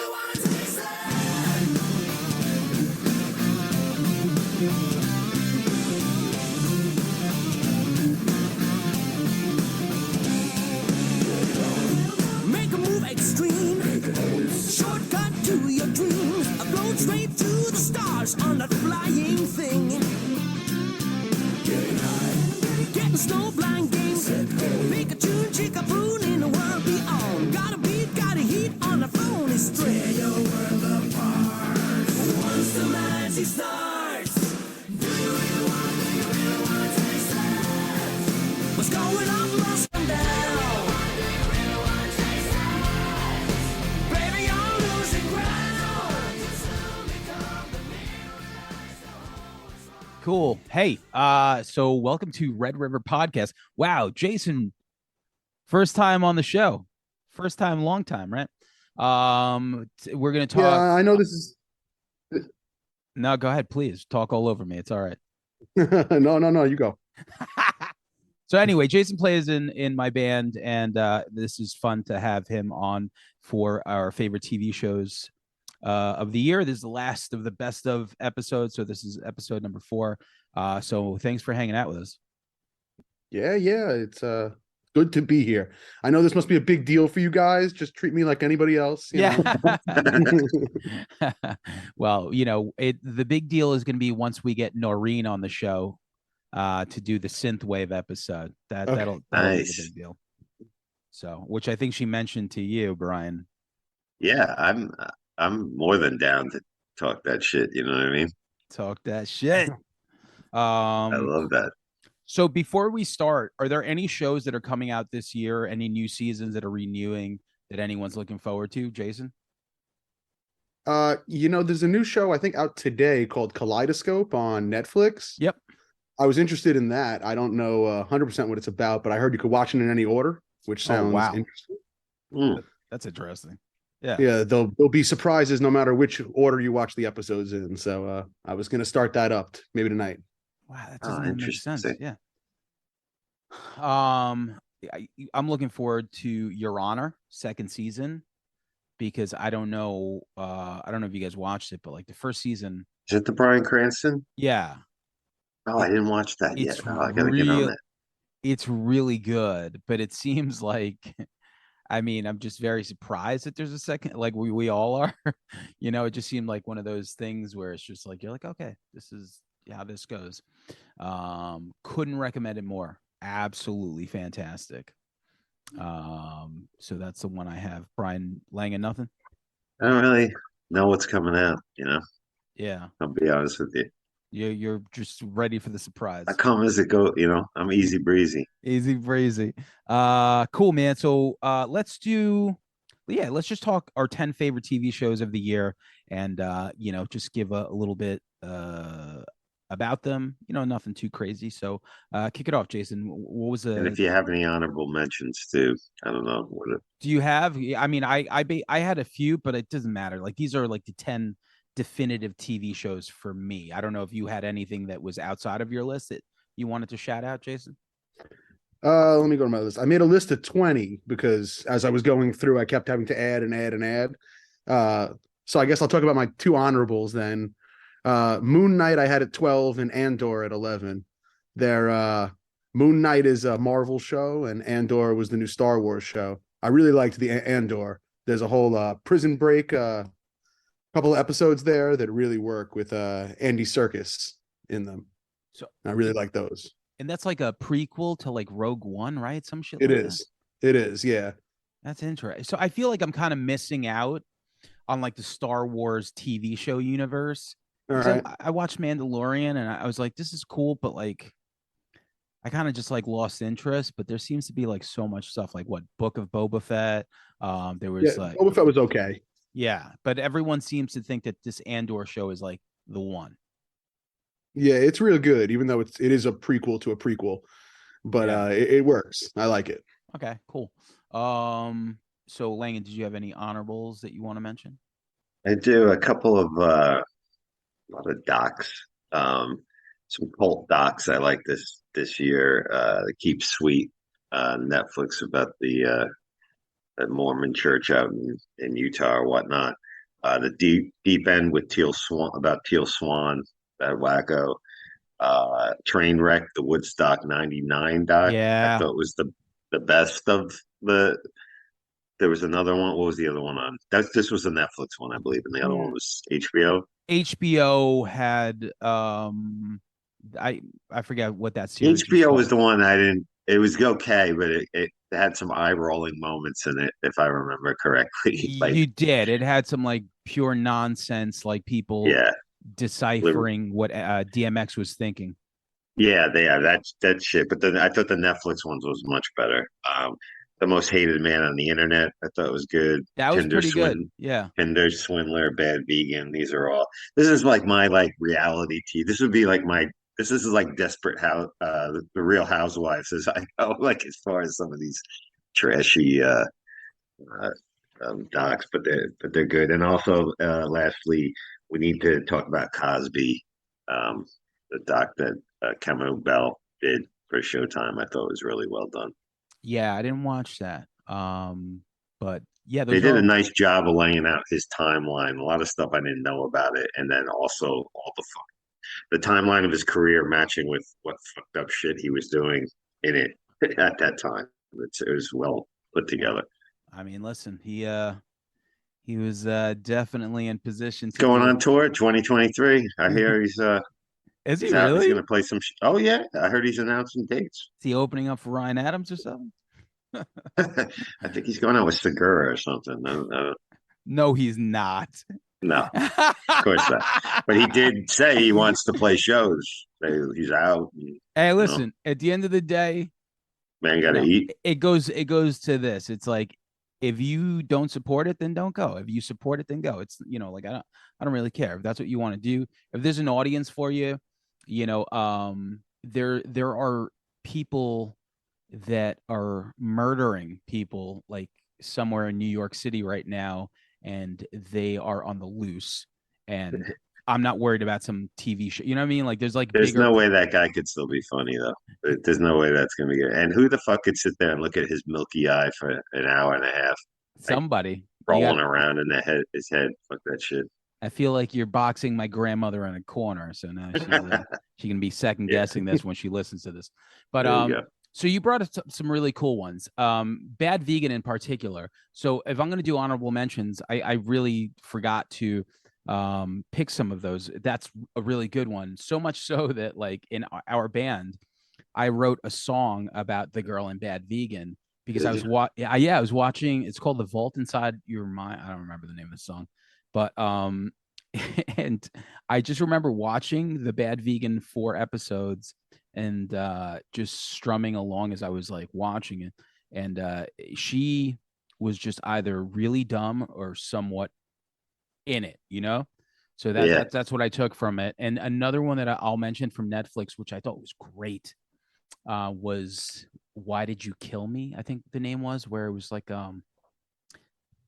Make a move extreme. Shortcut to your dreams. A road straight to the stars on that flying thing. Getting snowblind games. Make a tune, chick a prune in the world beyond. Got a beat, got a heat on the phone is straight. Your world apart. Once the magic starts. Do you really want to taste it? What's going on, lost and down? Cool. Hey, so welcome to Red River Podcast. Wow, Jason, first time on the show. First time, long time, right? We're gonna talk. Yeah, I know this is. No, go ahead, please. Talk all over me. It's all right. No, you go. So anyway, Jason plays in my band, and this is fun to have him on for our favorite TV shows of the year. This is the last of the best of episodes, so this is episode number 4. So thanks for hanging out with us. Yeah, it's good to be here. I know this must be a big deal for you guys. Just treat me like anybody else. You know? Well, you know, the big deal is going to be once we get Noreen on the show to do the synthwave episode. That'll nice. be a big deal. So, which I think she mentioned to you, Brian. Yeah, I'm more than down to talk that shit. You know what I mean? Talk that shit. I love that. So before we start, are there any shows that are coming out this year? Any new seasons that are renewing that anyone's looking forward to, Jason? There's a new show I think out today called Kaleidoscope on Netflix. Yep. I was interested in that. I don't know 100% what it's about, but I heard you could watch it in any order, which sounds interesting. That's interesting. Yeah, there'll be surprises no matter which order you watch the episodes in. So I was going to start that up maybe tonight. Wow, that doesn't even make sense. Yeah. I'm looking forward to Your Honor second season because I don't know if you guys watched it, but like the first season. Is it the Bryan Cranston? Yeah. Oh, I didn't watch that yet. I gotta get on that. It's really good, but it seems like. I mean, I'm just very surprised that there's a second, like we all are, you know, it just seemed like one of those things where it's just like, you're like, okay, this is how this goes. Couldn't recommend it more. Absolutely fantastic. So that's the one I have. Brian Langan, nothing? I don't really know what's coming out, you know? Yeah. I'll be honest with you. You're just ready for the surprise. I come as it go, you know. I'm easy breezy. Easy breezy. Cool, man. So let's just talk our 10 favorite TV shows of the year and just give a little bit about them. You know, nothing too crazy. So kick it off, Jason. What was And if you have any honorable mentions too, I don't know. Do you have? I mean, I had a few, but it doesn't matter. Like these are like the 10 definitive TV shows for me. I don't know if you had anything that was outside of your list that you wanted to shout out, Jason. Let me go to my list. I made a list of 20 because as I was going through, I kept having to add and add and add. So I guess I'll talk about my 2 honorables then. Moon Knight I had at 12 and Andor at 11. Moon Knight is a Marvel show and Andor was the new Star Wars show. I really liked the Andor. There's a whole prison break couple of episodes there that really work with Andy Serkis in them. So I really like those. And that's like a prequel to like Rogue One, right? Some shit. It is, yeah. That's interesting. So I feel like I'm kind of missing out on like the Star Wars TV show universe. All right. I watched Mandalorian and I was like, this is cool, but like I kind of just like lost interest. But there seems to be like so much stuff, like what Book of Boba Fett. There was like Boba Fett was okay. Yeah, but everyone seems to think that this Andor show is like the one. Yeah, it's real good, even though it is a prequel to a prequel. But it works. I like it. Okay, cool. So Langan, did you have any honorables that you want to mention? I do a couple of a lot of docs. Some cult docs I like this year. The Keep Sweet Netflix about the Mormon church out in Utah or whatnot. The deep end with Teal Swan, about Teal Swan, that wacko. Trainwreck, the Woodstock '99 doc. I Yeah. thought was the best of the. There was another one. What was the other one on? This was a Netflix one, I believe, and the other one Mm, was HBO. HBO had I I forget what that series was HBO was called. the one I didn't. It was okay, but it had some eye rolling moments in it, if I remember correctly. Like, You did. It had some like pure nonsense, like people yeah, deciphering what DMX was thinking. yeah, they are. That shit. But then I thought the Netflix ones was much better. The Most Hated Man on the Internet, I thought was good. That was Tinder pretty good. Swindler. Yeah. Tinder Swindler, Bad Vegan. These are all. This is like my like reality TV. This would be like my. This is like Desperate House, the Real Housewives, as I go. Like as far as some of these trashy uh, docs, but they're good. And also, lastly, we need to talk about Cosby, um, the doc that Cameron Bell did for Showtime. I thought was really well done. Yeah, I didn't watch that. But yeah, They those did a are nice job of laying out his timeline. A lot of stuff I didn't know about it, and then also all the timeline of his career matching with what fucked up shit he was doing in it at that time. It was well put together. I mean, listen, he was definitely in position to Going do on tour 2023. I it. hear he's Is he he's out. He's really? going to play some. Oh yeah, I heard he's announcing dates. Is he opening up for Ryan Adams or something? I think he's going out with Segura or something. No, he's not. No, of course not. But he did say he wants to play shows. He's out. Hey, You know, listen, at the end of the day, man, you got to know, eat. it goes to this. It's like if you don't support it, then don't go. If you support it, then go. It's like I don't really care. If that's what you want to do, if there's an audience for you, there are people that are murdering people like somewhere in New York City right now, and they are on the loose. And I'm not worried about some TV show. You know what I mean? Like there's like There's bigger no way that guy could still be funny though. There's no way that's going to be good. And who the fuck could sit there and look at his milky eye for an hour and a half, like somebody. You got rolling around in his head? Fuck that shit. I feel like you're boxing my grandmother in a corner, so now she can be second Yeah, guessing this when she listens to this. But there you go. so you brought us some really cool ones. Bad Vegan in particular. So if I'm going to do honorable mentions, I really forgot to pick some of those. That's a really good one. So much so that like in our band, I wrote a song about the girl in Bad Vegan because Did you? I was watching. It's called The Vault Inside Your Mind. I don't remember the name of the song, but and I just remember watching the Bad Vegan 4 episodes and just strumming along as I was like watching it. And she was just either really dumb or somewhat in it. So Yeah. that's what I took from it. And another one that I'll mention from Netflix, which I thought was great, was Why Did You Kill Me? I think the name was, where it was like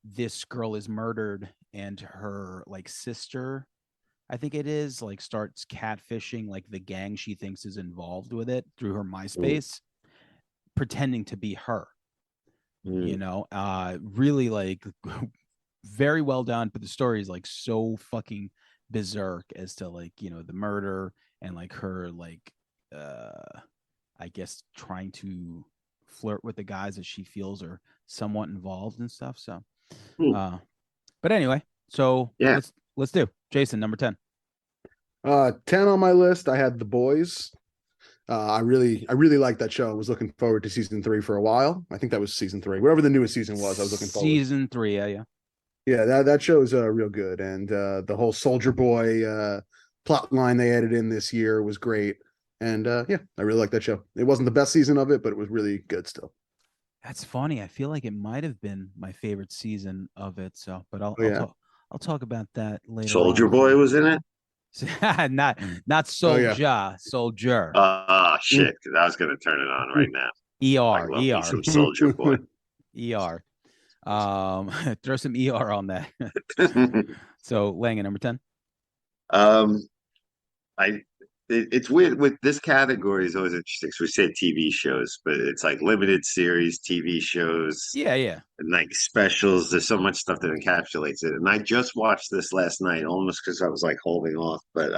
this girl is murdered and her like sister, I think it is, like starts catfishing like the gang she thinks is involved with it through her MySpace, pretending to be her. Mm. Really like very well done, but the story is like so fucking berserk as to like, the murder and like her like I guess trying to flirt with the guys that she feels are somewhat involved and stuff. So Mm. but anyway, so Yeah. let's do Jason number 10. 10 on my list. I had The Boys. I really liked that show. I was looking forward to season 3 for a while. I think that was season 3. Whatever the newest season was, I was looking forward. Season 3, yeah. Yeah, that show is real good, and the whole Soldier Boy plot line they added in this year was great. And yeah, I really like that show. It wasn't the best season of it, but it was really good still. That's funny. I feel like it might have been my favorite season of it. So, but Oh, yeah. I'll talk about that later Soldier on. Boy was in it. not Oh, yeah. soldier. Shit! Because I was going to turn it on right now. I love me some Soldier Boy. ER. Throw some ER on that. So Langan number 10. I it's weird with this category is always interesting. So we say TV shows, but it's like limited series, TV shows, Yeah, yeah. and like specials. There's so much stuff that encapsulates it. And I just watched this last night, almost because I was like holding off. But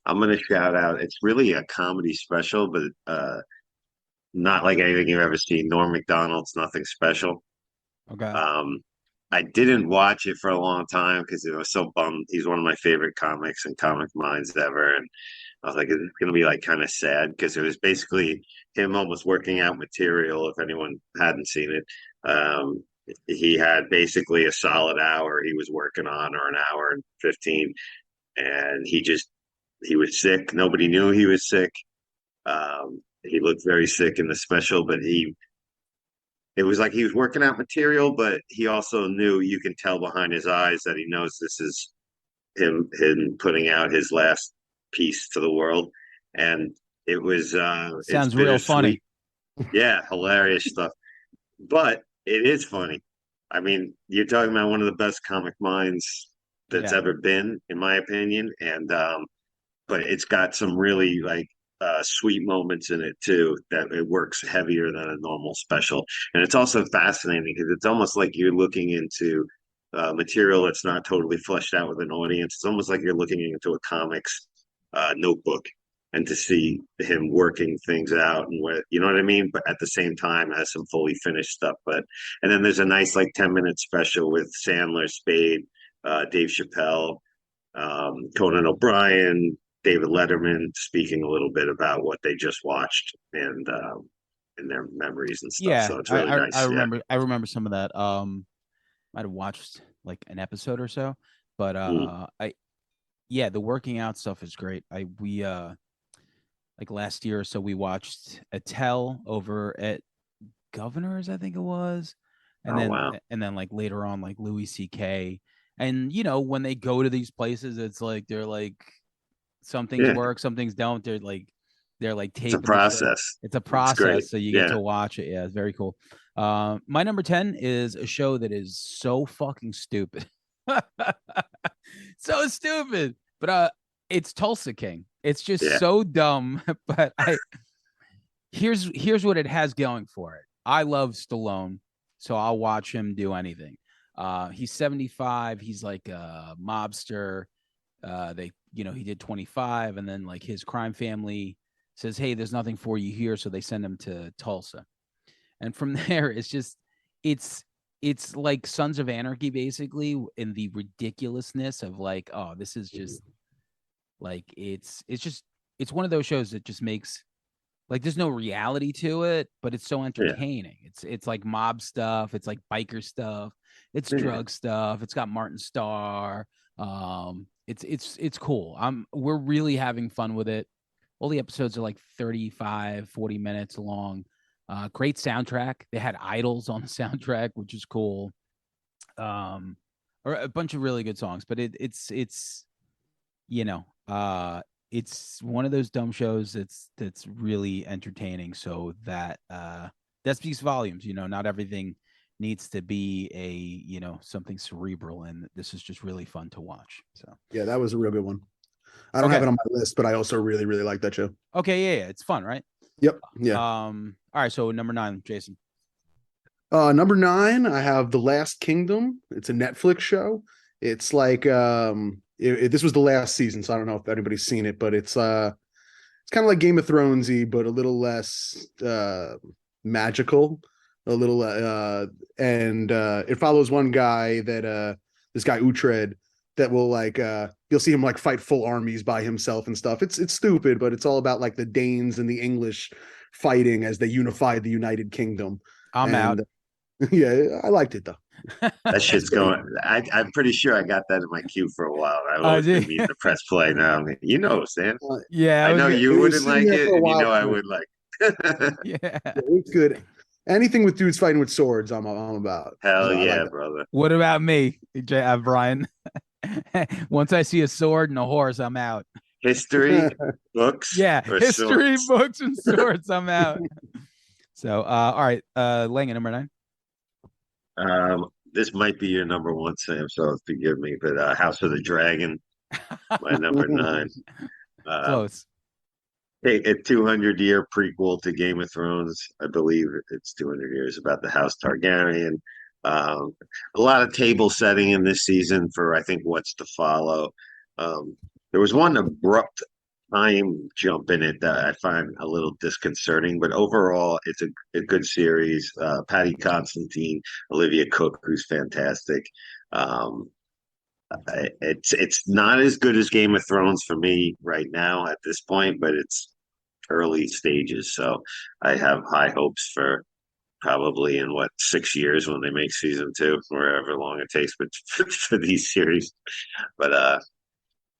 I'm gonna shout out. It's really a comedy special, but not like anything you've ever seen. Norm Macdonald's Nothing Special. Okay. Um, I didn't watch it for a long time because I was so bummed. He's one of my favorite comics and comic minds ever, and I was like, it's going to be like kind of sad because it was basically him almost working out material. If anyone hadn't seen it, he had basically a solid hour he was working on, or an hour and 15, and he was sick. Nobody knew he was sick. He looked very sick in the special, but it was like he was working out material, but he also knew, you can tell behind his eyes that he knows this is him putting out his last piece to the world. And it's Sounds real funny. bittersweet. Yeah, hilarious stuff. But it is funny. I mean, you're talking about one of the best comic minds that's Yeah. ever been, in my opinion. And but it's got some really like sweet moments in it too, that it works heavier than a normal special. And it's also fascinating because it's almost like you're looking into material that's not totally fleshed out with an audience. It's almost like you're looking into a comics notebook, and to see him working things out and what, you know what I mean? But at the same time has some fully finished stuff. But and then there's a nice like 10-minute special with Sandler, Spade, Dave Chappelle, Conan O'Brien, David Letterman, speaking a little bit about what they just watched and their memories and stuff. Yeah, So it's really nice. I Yeah. remember. I remember some of that. Might have watched like an episode or so, but I yeah, the working out stuff is great. We like last year or so we watched Attell over at Governors, I think it was, and Oh wow. then like later on like Louis C.K. And you know when they go to these places, it's like they're like some things Yeah. work, some things don't. They're like It's a taping the show. process. It's a It's great. process, so you get Yeah. to watch it. Yeah, it's very cool. My number 10 is a show that is so fucking stupid. So stupid. But it's Tulsa King. It's just Yeah. so dumb. But here's what it has going for it. I love Stallone, so I'll watch him do anything. He's 75. He's like a mobster. He did 25, and then like his crime family says, "Hey, there's nothing for you here," so they send him to Tulsa. And from there, it's like Sons of Anarchy, basically, in the ridiculousness of like, oh, this is just like it's one of those shows that just makes like there's no reality to it, but it's so Yeah. entertaining. It's like mob stuff, it's like biker stuff, it's Yeah. drug stuff, it's got Martin Starr. It's cool. We're really having fun with it. All the episodes are like 35, 40 minutes long. Great soundtrack. They had Idols on the soundtrack, which is cool. Or a bunch of really good songs, but it's you know, it's one of those dumb shows that's really entertaining. So that speaks volumes. You know, not everything needs to be something cerebral, and this is just really fun to watch. So Yeah, that was a real good one. I don't have it on my list, but I also really, really like that show. Okay, yeah, it's fun, right? Yep. Yeah. All right, so number 9, Jason. Number 9, I have The Last Kingdom. It's a Netflix show. It's like this was the last season, so I don't know if anybody's seen it, but it's kind of like Game of Thronesy, but a little less magical, a little and it follows one guy that this guy Uhtred that will like you'll see him like fight full armies by himself and stuff. It's stupid, but it's all about like the Danes and the English fighting as they unified the United Kingdom. I'm out. Yeah, I liked it though. That shit's going. I'm pretty sure I got that in my queue for a while. I've always been meaning to press play now. You know, Stan. Yeah, I know you wouldn't like it, and you know I for me. would like. Yeah. It's good. Anything with dudes fighting with swords, I'm about. Hell So I yeah, like that. brother. What about me, Brian? Once I see a sword and a horse, I'm out. History books. Yeah, or history swords? books and swords, I'm out. So, all right, Lange, number 9. This might be your number one, Sam. So forgive me, but House of the Dragon, my number 9. Close. a 200-year prequel to Game of Thrones. I believe it's 200 years about the House Targaryen. Um, a lot of table setting in this season for I think what's to follow. Um, there was one abrupt time jump in it that I find a little disconcerting, but overall, it's a good series. Patty Constantine, Olivia Cook, who's fantastic. Um, it's not as good as Game of Thrones for me right now at this point, but it's early stages. So I have high hopes for probably in what 6 years when they make season two, wherever long it takes, but for these series. But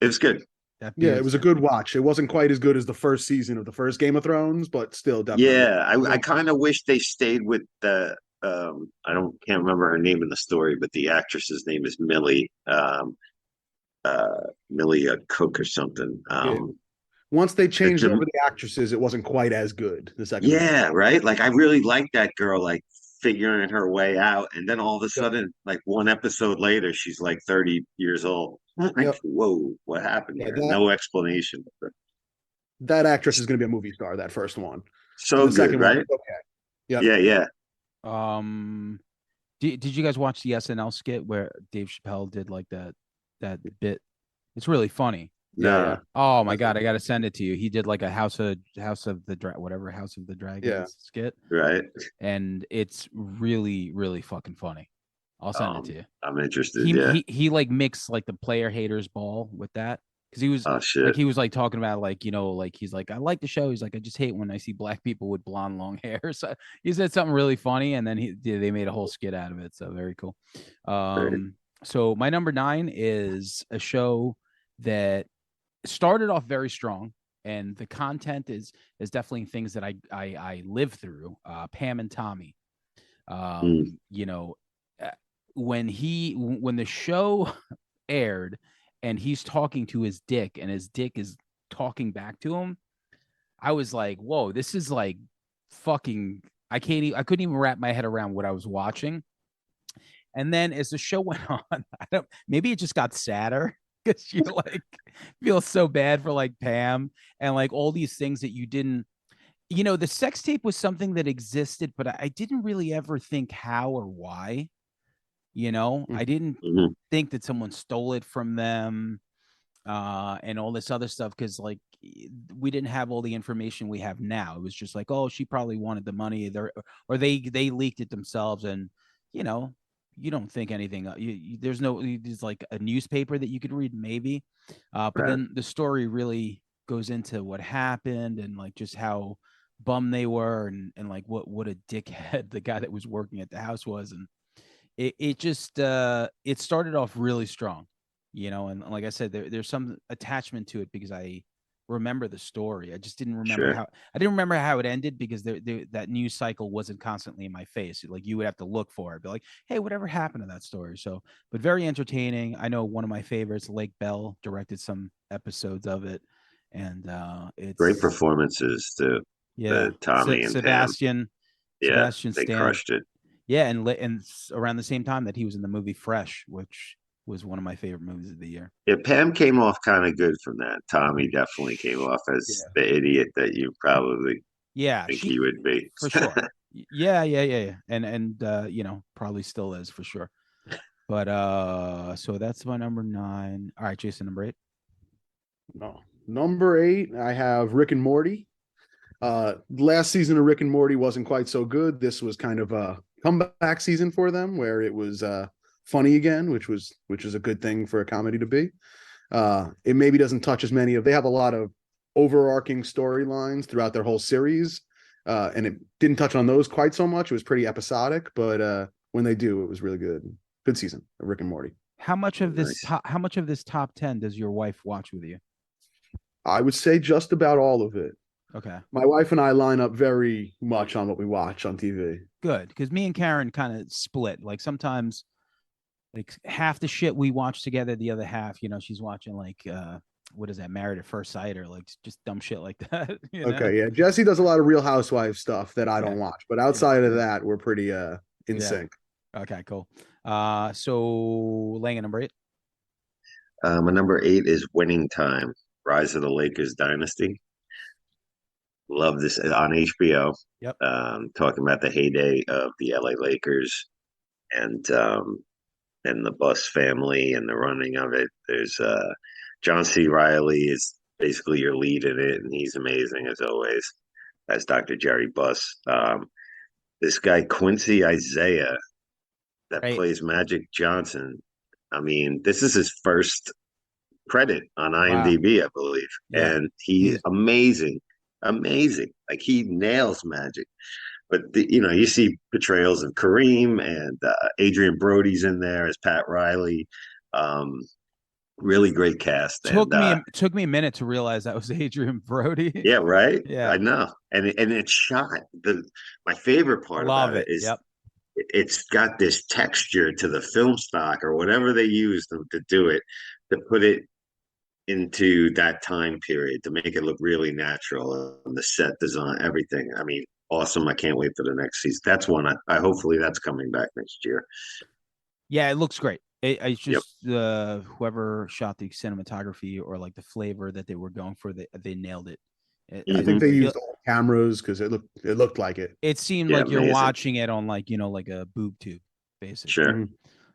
it was good. That Yeah, it beard's was a good watch. It wasn't quite as good as the first season of the first Game of Thrones, but still definitely. Yeah, I kind of wish they stayed with the I don't can't remember her name in the story, but the actress's name is Millie Millie Cook or something. Yeah. Once they changed The, over the actresses, it wasn't quite as good the second one. yeah, right. Like I really liked that girl, like figuring her way out, and then all of a Yep. sudden, like one episode later, she's like 30 years old. Like, Yep. whoa, what happened Yeah, here? No explanation. that actress is going to be a movie star. That first one, and So the good, second one, right? okay. Yep. Yeah, yeah. um did you guys watch the SNL skit where Dave Chappelle did like that bit? It's really funny. Yeah, yeah, No, Oh my god, I gotta send it to you. He did like a House of the whatever House of the yeah. Dragons skit, right. and it's really really fucking funny. I'll send it to you. I'm interested. Yeah. He like mixed like the player haters ball with that because he was Oh shit. like talking about like like he's like I like the show. He's like I just hate when I see black people with blonde long hair. So he said something really funny, and then they made a whole skit out of it. So very cool. Great. So my number 9 is a show that started off very strong, and the content is definitely things that I live through. Pam and Tommy. Mm. You know, when the show aired and he's talking to his dick and his dick is talking back to him, I was like, whoa, this is like fucking I couldn't even wrap my head around what I was watching. And then as the show went on, maybe it just got sadder because you like feel so bad for like Pam and like all these things that you didn't, the sex tape was something that existed, but I didn't really ever think how or why. Mm. I didn't Mhm. think that someone stole it from them, and all this other stuff because like we didn't have all the information we have now. It was just like, oh, she probably wanted the money there, or they leaked it themselves, and you know, you don't think anything. There's like a newspaper that you could read maybe, but Right. then the story really goes into what happened and like just how bummed they were and like what a dickhead the guy that was working at the house was, and it just it started off really strong, and like I said, there's some attachment to it because I remember the story. I just didn't remember Sure. how I didn't remember how it ended because that news cycle wasn't constantly in my face. Like you would have to look for it, be like, hey, whatever happened to that story? So, but very entertaining. I know one of my favorites, Lake Bell, directed some episodes of it, and Great it's performances too. yeah, The Tommy and Pam. Yeah, Sebastian they Stan. crushed it. Yeah, and around the same time that he was in the movie Fresh, which was one of my favorite movies of the year. Yeah, Pam came off kind of good from that. Tommy definitely came off as Yeah. the idiot that you probably Yeah, think he would be. for sure. Yeah. And probably still is for sure. But so that's my number 9. All right, Jason, number 8. No. Number 8, I have Rick and Morty. Last season of Rick and Morty wasn't quite so good. This was kind of a comeback season for them where it was funny again, which is a good thing for a comedy to be. It maybe doesn't touch as many they have a lot of overarching storylines throughout their whole series. And it didn't touch on those quite so much. It was pretty episodic, but when they do, it was really good. Good season of Rick and Morty. How much of this Nice. how much of this top 10 does your wife watch with you? I would say just about all of it. Okay. My wife and I line up very much on what we watch on TV. Good, because me and Karen kind of split. Like sometimes like half the shit we watch together, the other half, she's watching like what is that, Married at First Sight, or like just dumb shit like that. Okay, yeah. Jesse does a lot of Real Housewives stuff that I don't watch, but outside of that, we're pretty in sync. Okay, cool. So laying at number 8. My number 8 is Winning Time, Rise of the Lakers Dynasty. Love this on HBO. Yep. Talking about the heyday of the LA Lakers and the Bus family and the running of it. There's John C. Riley is basically your lead in it, and he's amazing as always as Dr. Jerry Buss. This guy Quincy Isaiah that Right. plays Magic Johnson. I mean, this is his first credit on Wow. IMDb, I believe, Yeah. and he's He's amazing, amazing. Like he nails Magic. But you see portrayals of Kareem and Adrian Brody's in there as Pat Riley. Um, really great cast, and took me a minute to realize that was Adrian Brody. yeah, right. Yeah. I know, and it's shot. My favorite part Love about it it. is Yep. it's got this texture to the film stock or whatever they use to do it, to put it into that time period to make it look really natural, and the set design, everything. I mean, awesome. I can't wait for the next season. That's one I hopefully that's coming back next year. Yeah, it looks great. It's Yep. just whoever shot the cinematography or like the flavor that they were going for, they nailed it. I think they Mhm. used old cameras because it looked like it. It seemed Yeah, like you're amazing. watching it on like like a boob tube, basically. Sure.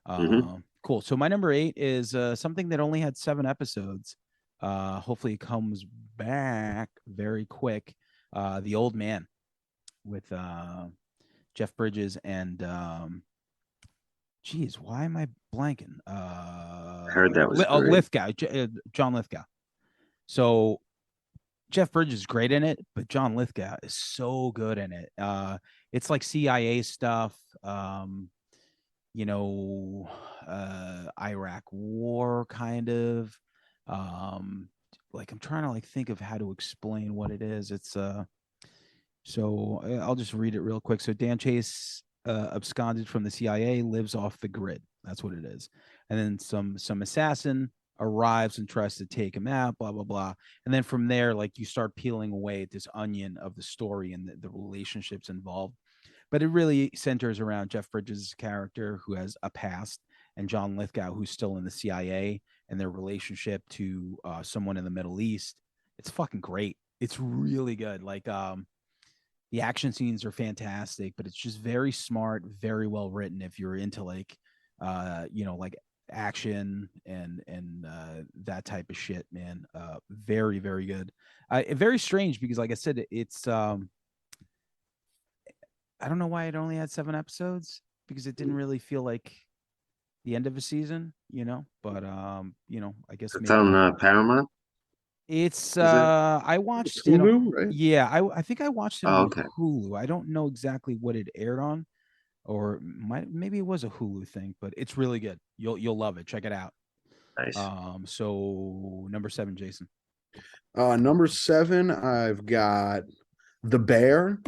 Hmm. Cool. So my number 8 is something that only had 7 episodes. Hopefully it comes back very quick. The Old Man with Jeff Bridges and geez, why am I blanking? I heard that was great. Lithgow, John Lithgow. So Jeff Bridges is great in it, but John Lithgow is so good in it. It's like CIA stuff. You know, Iraq War kind of. Like I'm trying to like think of how to explain what it is. It's so I'll just read it real quick. So Dan Chase absconded from the CIA, lives off the grid. That's what it is. And then some assassin arrives and tries to take him out, blah blah blah. And then from there, like you start peeling away at this onion of the story and the relationships involved. But it really centers around Jeff Bridges' character, who has a past, and John Lithgow, who's still in the CIA, and their relationship to someone in the Middle East. It's fucking great. It's really good. Like the action scenes are fantastic, but it's just very smart, very well written. If you're into like, like action and that type of shit, man, very very good. Very strange because, like I said, it's I don't know why it only had 7 episodes because it didn't really feel like the end of a season, But I guess It's maybe on Paramount. it's Is it? I watched it on, Hulu, right? yeah, I think I watched it Oh, on okay. Hulu. I don't know exactly what it aired on, or maybe it was a Hulu thing, but it's really good. You'll love it. Check it out. Nice. So number 7, Jason. Number 7, I've got The Bear.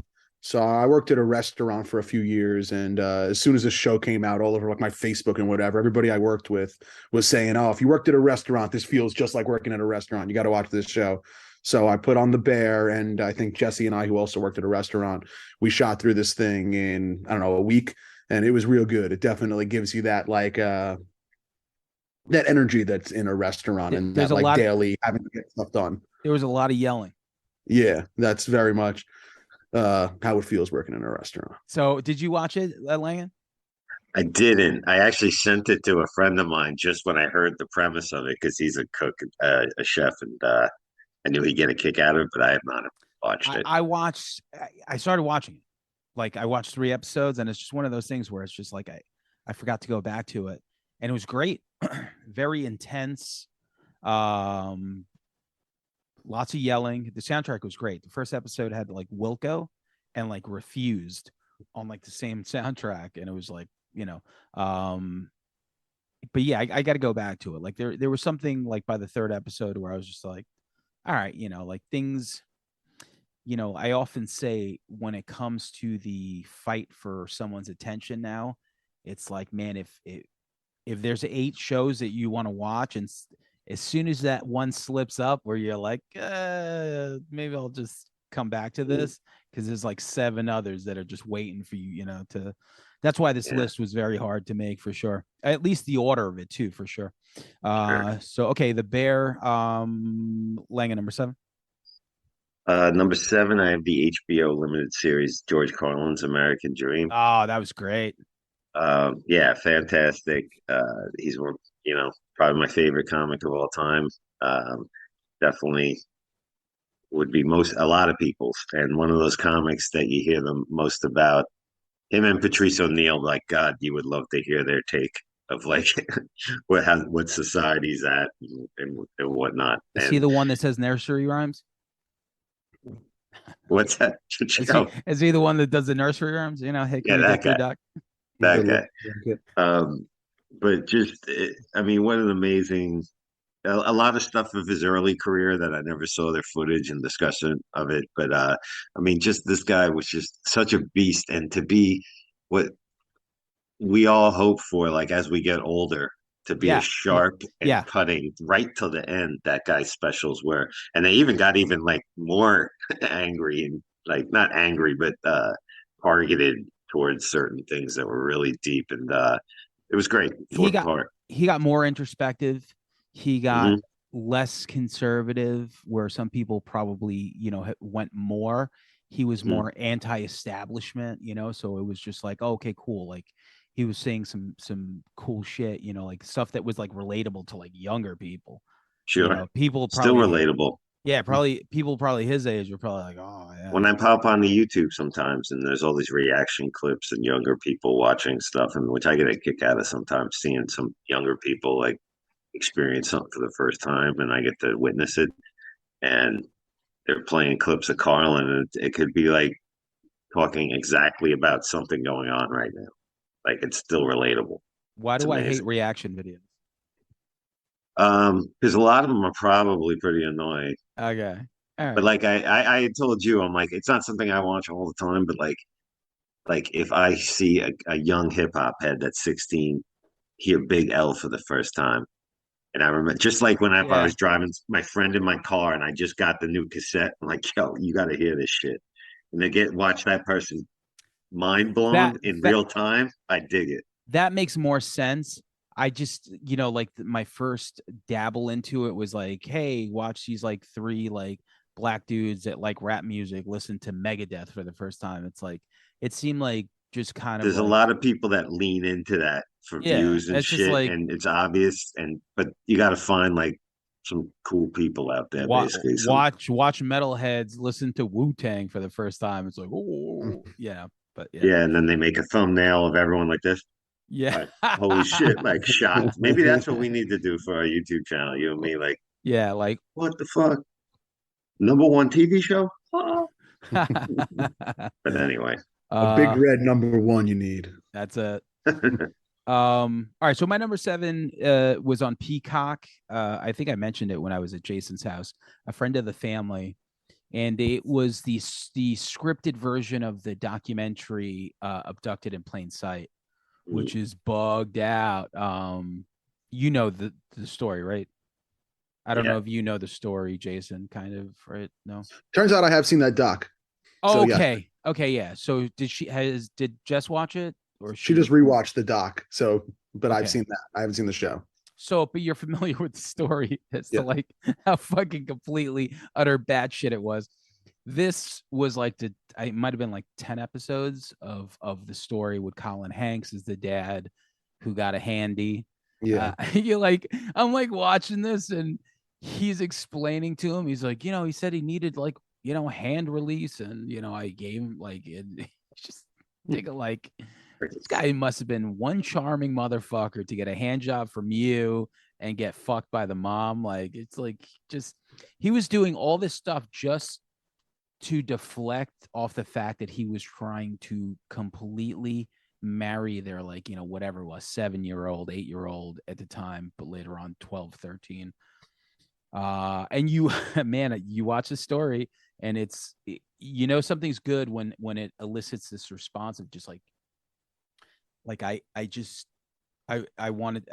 So I worked at a restaurant for a few years, and as soon as this show came out, all over like my Facebook and whatever, everybody I worked with was saying, "Oh, if you worked at a restaurant, this feels just like working at a restaurant. You got to watch this show." So I put on The Bear, and I think Jesse and I, who also worked at a restaurant, we shot through this thing in, I don't know, a week, and it was real good. It definitely gives you that like that energy that's in a restaurant and There's that a like lot. daily having to get stuff done. There was a lot of yelling. Yeah, that's very much how it feels working in a restaurant. So did you watch it, Langan? I didn't. I actually sent it to a friend of mine just when I heard the premise of it because he's a cook, a chef, and I knew he'd get a kick out of it, but I have not watched it. I started watching it. Like I watched 3 episodes, and it's just one of those things where it's just like I forgot to go back to it, and it was great. Very intense. Lots of yelling. The soundtrack was great. The first episode had like Wilco and like Refused on like the same soundtrack, and it was like, but yeah, I got to go back to it. Like there was something like by the 3rd episode where I was just like, all right, like things, I often say when it comes to the fight for someone's attention now, it's like, man, if there's 8 shows that you want to watch, and as soon as that one slips up where you're like, maybe I'll just come back to this, because there's like 7 others that are just waiting for you, to. That's why this list was very hard to make, for sure. At least the order of it too, for sure. Sure. So okay, The Bear, Langan, number 7. Number seven, I have the HBO limited series George Carlin's American Dream. Oh, that was great. Yeah, fantastic. He's one, probably my favorite comic of all time. Definitely would be a lot of people's, and one of those comics that you hear the most about. Him and Patrice O'Neill, like God, you would love to hear their take of like what society's at and whatnot. Is he And the one that says nursery rhymes? what's that? Is he the one that does the nursery rhymes? Hey, can Yeah, we that get through, guy. Doc? That Good guy. luck. But just, I mean, what an amazing, a lot of stuff of his early career that I never saw their footage and discussion of it. But I mean, just this guy was just such a beast, and to be what we all hope for, like as we get older, to be as Yeah, yeah, sharp and yeah. cutting right till the end. That guy's specials were, and they even got even like more angry and like not angry, but targeted towards certain things that were really deep, and it was great. He Fourth got part. he got more introspective. He got Hmm. less conservative, where some people probably went more. He was Hmm. more anti-establishment, so it was just like, oh, okay, cool. Like he was saying some cool shit, like stuff that was like relatable to like younger people. Sure, People still probably, relatable. yeah, probably people probably his age were probably like, oh When yeah, I pop on the YouTube sometimes, and there's all these reaction clips and younger people watching stuff, and which I get a kick out of sometimes, seeing some younger people like experience something for the first time, and I get to witness it. And they're playing clips of Carlin, and it could be like talking exactly about something going on right now. Like it's still relatable. why It's do I hate amazing. reaction videos? Because a lot of them are probably pretty annoying. Okay, all But right, like I had told you, I'm like, it's not something I watch all the time, but like if I see a young hip hop head that's 16 hear Big L for the first time. And I remember just like if I yeah. was driving my friend in my car and I just got the new cassette, I'm like, yo, you got to hear this shit. And they watch that person mind that blown in that real time. I dig it. that makes more sense. I just, like my first dabble into it was like, hey, watch these like three like black dudes that like rap music listen to Megadeth for the first time. It's like it seemed like just kind of There's a like, lot of people that lean into that for yeah, views and it's just shit, like and it's obvious. But you got to find like some cool people out there, basically. Some watch metalheads listen to Wu-Tang for the first time. It's like, oh yeah, but yeah. yeah, and then they make a thumbnail of everyone like this. Yeah. Like, holy shit, like shocked. Maybe that's what we need to do for our YouTube channel. You and me, like, Yeah, like what the fuck? Number one TV show? Oh. But anyway, A big uh red number one you need. that's a all right, so my number seven was on Peacock. I think I mentioned it when I was at Jason's house. A friend of the family, and it was the scripted version of the documentary Abducted in Plain Sight, which is bugged out. The story, right? I don't yeah. know if you know the story, Jason, kind of, right? No. Turns out I have seen that doc. So yeah, Okay, yeah. So did Jess watch it, or she just rewatched the doc. So, but I've okay. seen that. I haven't seen the show. So, but you're familiar with the story as to Yeah. like how fucking completely utter bad shit it was. This was like it might have been like 10 episodes of the story with Colin Hanks as the dad who got a handy. Yeah. You're like, I'm like watching this and he's explaining to him. He's like, he said he needed like, hand release, and I gave him like just thinking like this guy must have been one charming motherfucker to get a hand job from you and get fucked by the mom. Like it's like just he was doing all this stuff just to deflect off the fact that he was trying to completely marry their like whatever it was 7-year-old 8-year-old at the time, but later on 12, 13. And you man, you watch the story and it's something's good when it elicits this response of just like I wanted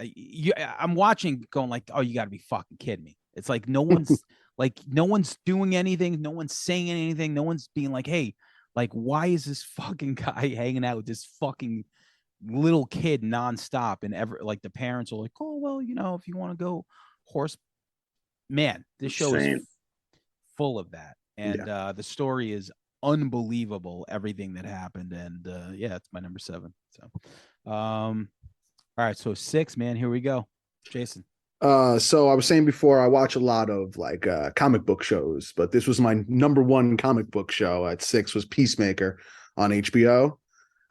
I'm watching going like, oh, you got to be fucking kidding me. It's like no one's doing anything, no one's saying anything, no one's being like, hey, like why is this fucking guy hanging out with this fucking little kid nonstop? And ever like the parents are like, oh well, if you want to go horse, man, this show is Insane. full of that. and the story is unbelievable. Everything that happened, and yeah, it's my number 7. So, all right, so 6, man. Here we go, Jason. So I was saying before, I watch a lot of like comic book shows, but this was my number 1 comic book show. At 6 was Peacemaker on HBO.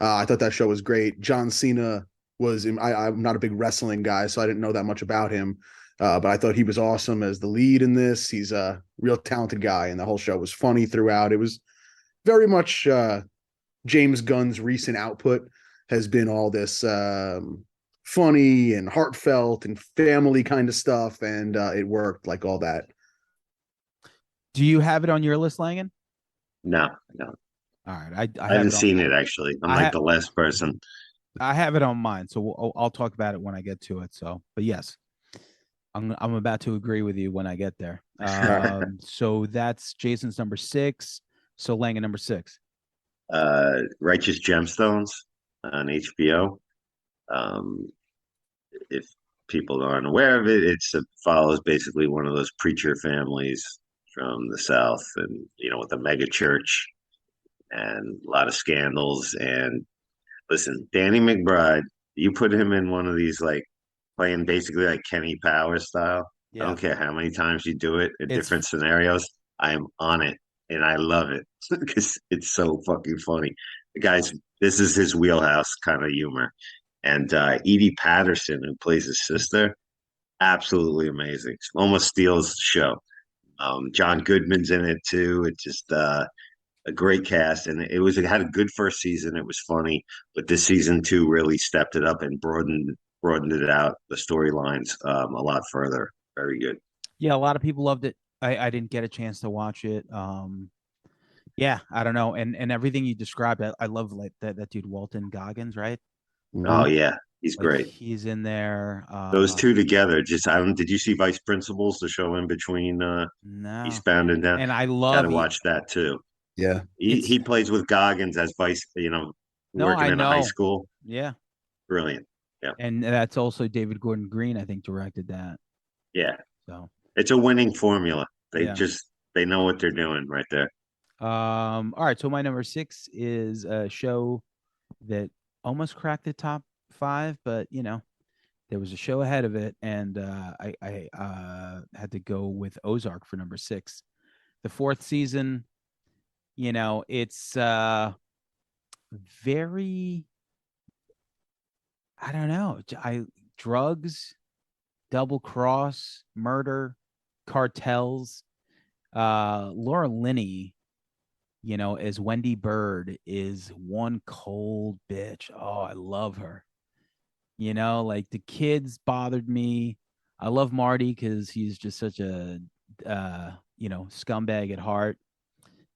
I thought that show was great. John Cena was I'm not a big wrestling guy, so I didn't know that much about him. But I thought he was awesome as the lead in this. He's a real talented guy, and the whole show was funny throughout. It was very much James Gunn's recent output has been all this funny and heartfelt and family kind of stuff, and it worked like all that. Do you have it on your list, Langan? No. All right, I haven't seen it actually. I'm like the last person. I have it on mine, so I'll talk about it when I get to it. So, but yes, I'm about to agree with you when I get there. So that's Jason's number 6. So Langan number 6. Righteous Gemstones on HBO. If people aren't aware of it, it follows basically one of those preacher families from the South, and with a mega church and a lot of scandals. And listen, Danny McBride, you put him in one of these, like playing basically like Kenny Powers style. Yeah. I don't care how many times you do it in different scenarios. I am on it, and I love it because it's so fucking funny. The guy's, this is his wheelhouse kind of humor. And Edie Patterson, who plays his sister, absolutely amazing. Almost steals the show. John Goodman's in it too. It's just a great cast, and it had a good first season. It was funny, but this season 2 really stepped it up and broadened it out, the storylines a lot further. Very good. Yeah, a lot of people loved it. I didn't get a chance to watch it. Yeah, I don't know, and everything you described, I love like that dude Walton Goggins, right? Oh yeah, he's great. He's in there. Those two together, just I don't. Did you see Vice Principals, the show in between? No. Eastbound and Down. And I love. Gotta watch that too. Yeah, he plays with Goggins as Vice. Working in a high school. Yeah, brilliant. Yeah, and that's also David Gordon Green, I think, directed that. Yeah, so it's a winning formula. They know what they're doing right there. All right, so my number 6 is a show that almost cracked the top 5, but there was a show ahead of it, and I had to go with Ozark for number 6. The 4th season, it's very, I don't know, drugs, double cross, murder, cartels. Laura Linney, as Wendy Bird, is one cold bitch. Oh, I love her. Like the kids bothered me. I love Marty because he's just such a scumbag at heart.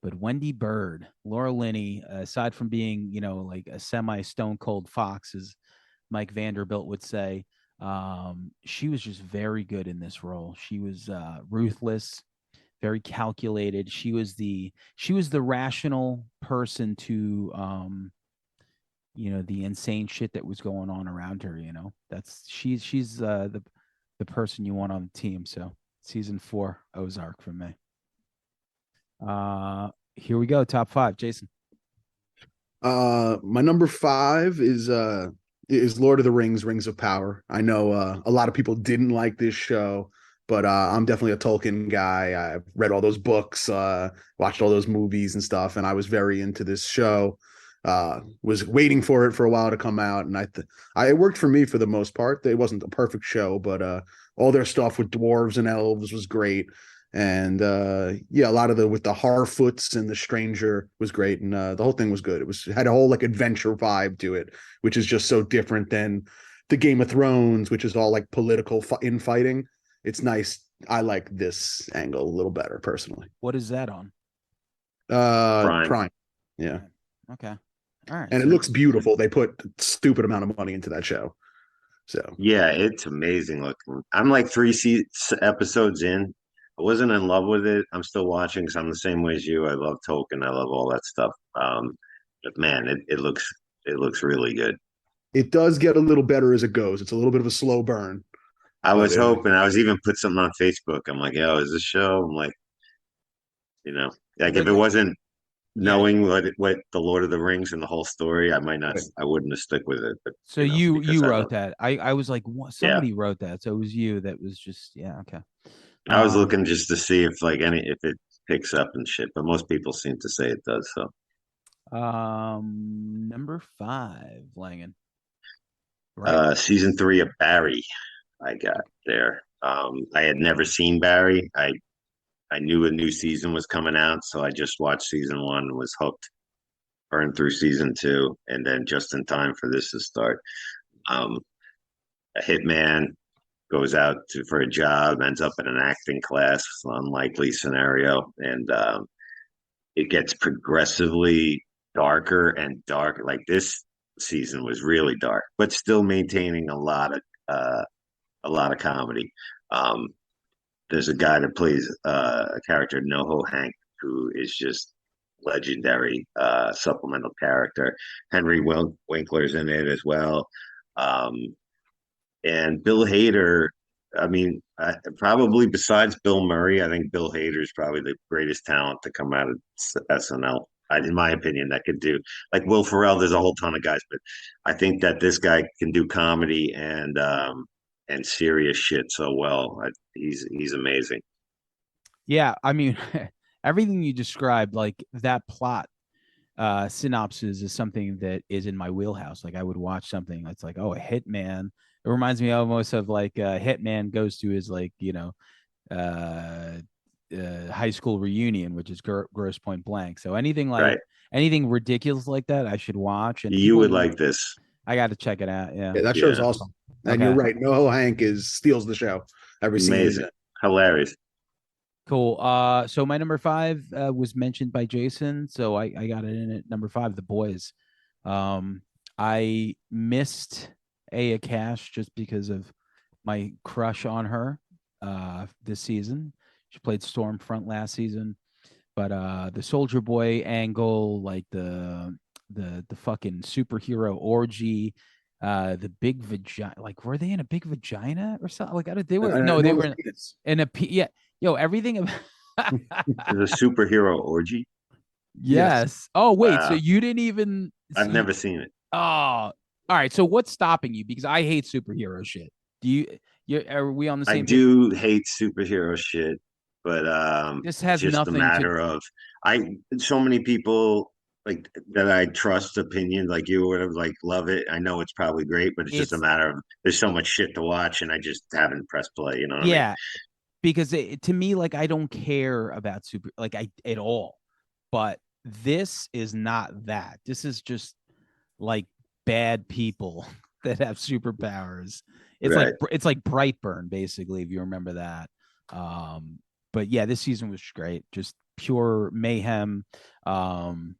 But Wendy Bird, Laura Linney, aside from being, like a semi-stone cold fox, as Mike Vanderbilt would say, she was just very good in this role. She was ruthless, very calculated. She was the rational person to the insane shit that was going on around her. She's the person you want on the team. So season 4 Ozark for me. Here we go, top 5, Jason. My number 5 is Lord of the Rings, Rings of Power. I know a lot of people didn't like this show, but I'm definitely a Tolkien guy. I've read all those books, watched all those movies and stuff, and I was very into this show. Was waiting for it for a while to come out, and it worked for me for the most part. It wasn't a perfect show, but all their stuff with dwarves and elves was great. And a lot of with the Harfoots and the Stranger was great, and the whole thing was good. It had a whole like adventure vibe to it, which is just so different than the Game of Thrones, which is all like political infighting. It's nice. I like this angle a little better personally. What is that on? Prime. Yeah. Okay. All right. And it looks beautiful. They put a stupid amount of money into that show. So yeah, it's amazing looking. I'm like 3 episodes in. I wasn't in love with it. I'm still watching because I'm the same way as you. I love Tolkien. I love all that stuff. But man, it looks really good. It does get a little better as it goes. It's a little bit of a slow burn. I was hoping. I was even put something on Facebook. I'm like, yo, is this show? I'm like, Like if But it wasn't yeah. knowing what the Lord of the Rings and the whole story, I might not, Right. I wouldn't have stuck with it. But So because you I wrote love, that. I was like, what? yeah, Somebody wrote that. So it was you that was just yeah, okay. I was Um, looking just to see if if it picks up and shit, but most people seem to say it does. So, number 5, Langan. Right? season 3 of Barry, I got there. I had never seen Barry. I knew a new season was coming out, so I just watched season 1 and was hooked. Burned through season 2, and then just in time for this to start. Um, a hitman goes out for a job, ends up in an acting class. It's an unlikely scenario, and it gets progressively darker and darker. Like this season was really dark, but still maintaining a lot of comedy. Um, there's a guy that plays a character, NoHo Hank, who is just legendary supplemental character. Henry Winkler's in it as well. Um, and Bill Hader, I mean, probably besides Bill Murray, I think Bill Hader is probably the greatest talent to come out of SNL. In my opinion, that could do like Will Ferrell. There's a whole ton of guys, but I think that this guy can do comedy and serious shit so well. He's amazing. Yeah, I mean, everything you described, like that plot synopsis is something that is in my wheelhouse. Like I would watch something that's like, oh, a hitman. It reminds me almost of like a hitman goes to his like, uh, high school reunion, which is Gross Point Blank. So anything like Right. anything ridiculous like that, I should watch. And You people, would like this. I got to check it out. Yeah. Yeah, that show's Yeah. awesome. And you're Okay. right. NoHo Hank steals the show. Every scene he's Amazing. in. Hilarious. Cool. So my number 5 was mentioned by Jason, so I got it in at number 5, The Boys. I missed Aya Cash just because of my crush on her this season. She played Stormfront last season, but the Soldier Boy angle, like the fucking superhero orgy, the big vagina, like were they in a big vagina or something? Like they were An no, they enormous were penis. in a yeah, yo, everything about There's a superhero orgy. Yes. yes. Oh wait, so Wow. you didn't even I've see? never seen it. Oh, all right. So what's stopping you? Because I hate superhero shit. Do you? Are we on the I same page? do hate superhero shit, but This it's has just a nothing to. matter of I so many people like that I trust opinions like you would have like love it. I know it's probably great, but it's just a It's matter of there's so much shit to watch and I just haven't pressed play, you know what I mean? yeah, because to me, like I don't care about super like I at all. But this is not that. This is just like bad people that have superpowers. Right. It's like Brightburn, basically, if you remember that. Um, but yeah, this season was great. Just pure mayhem. Um,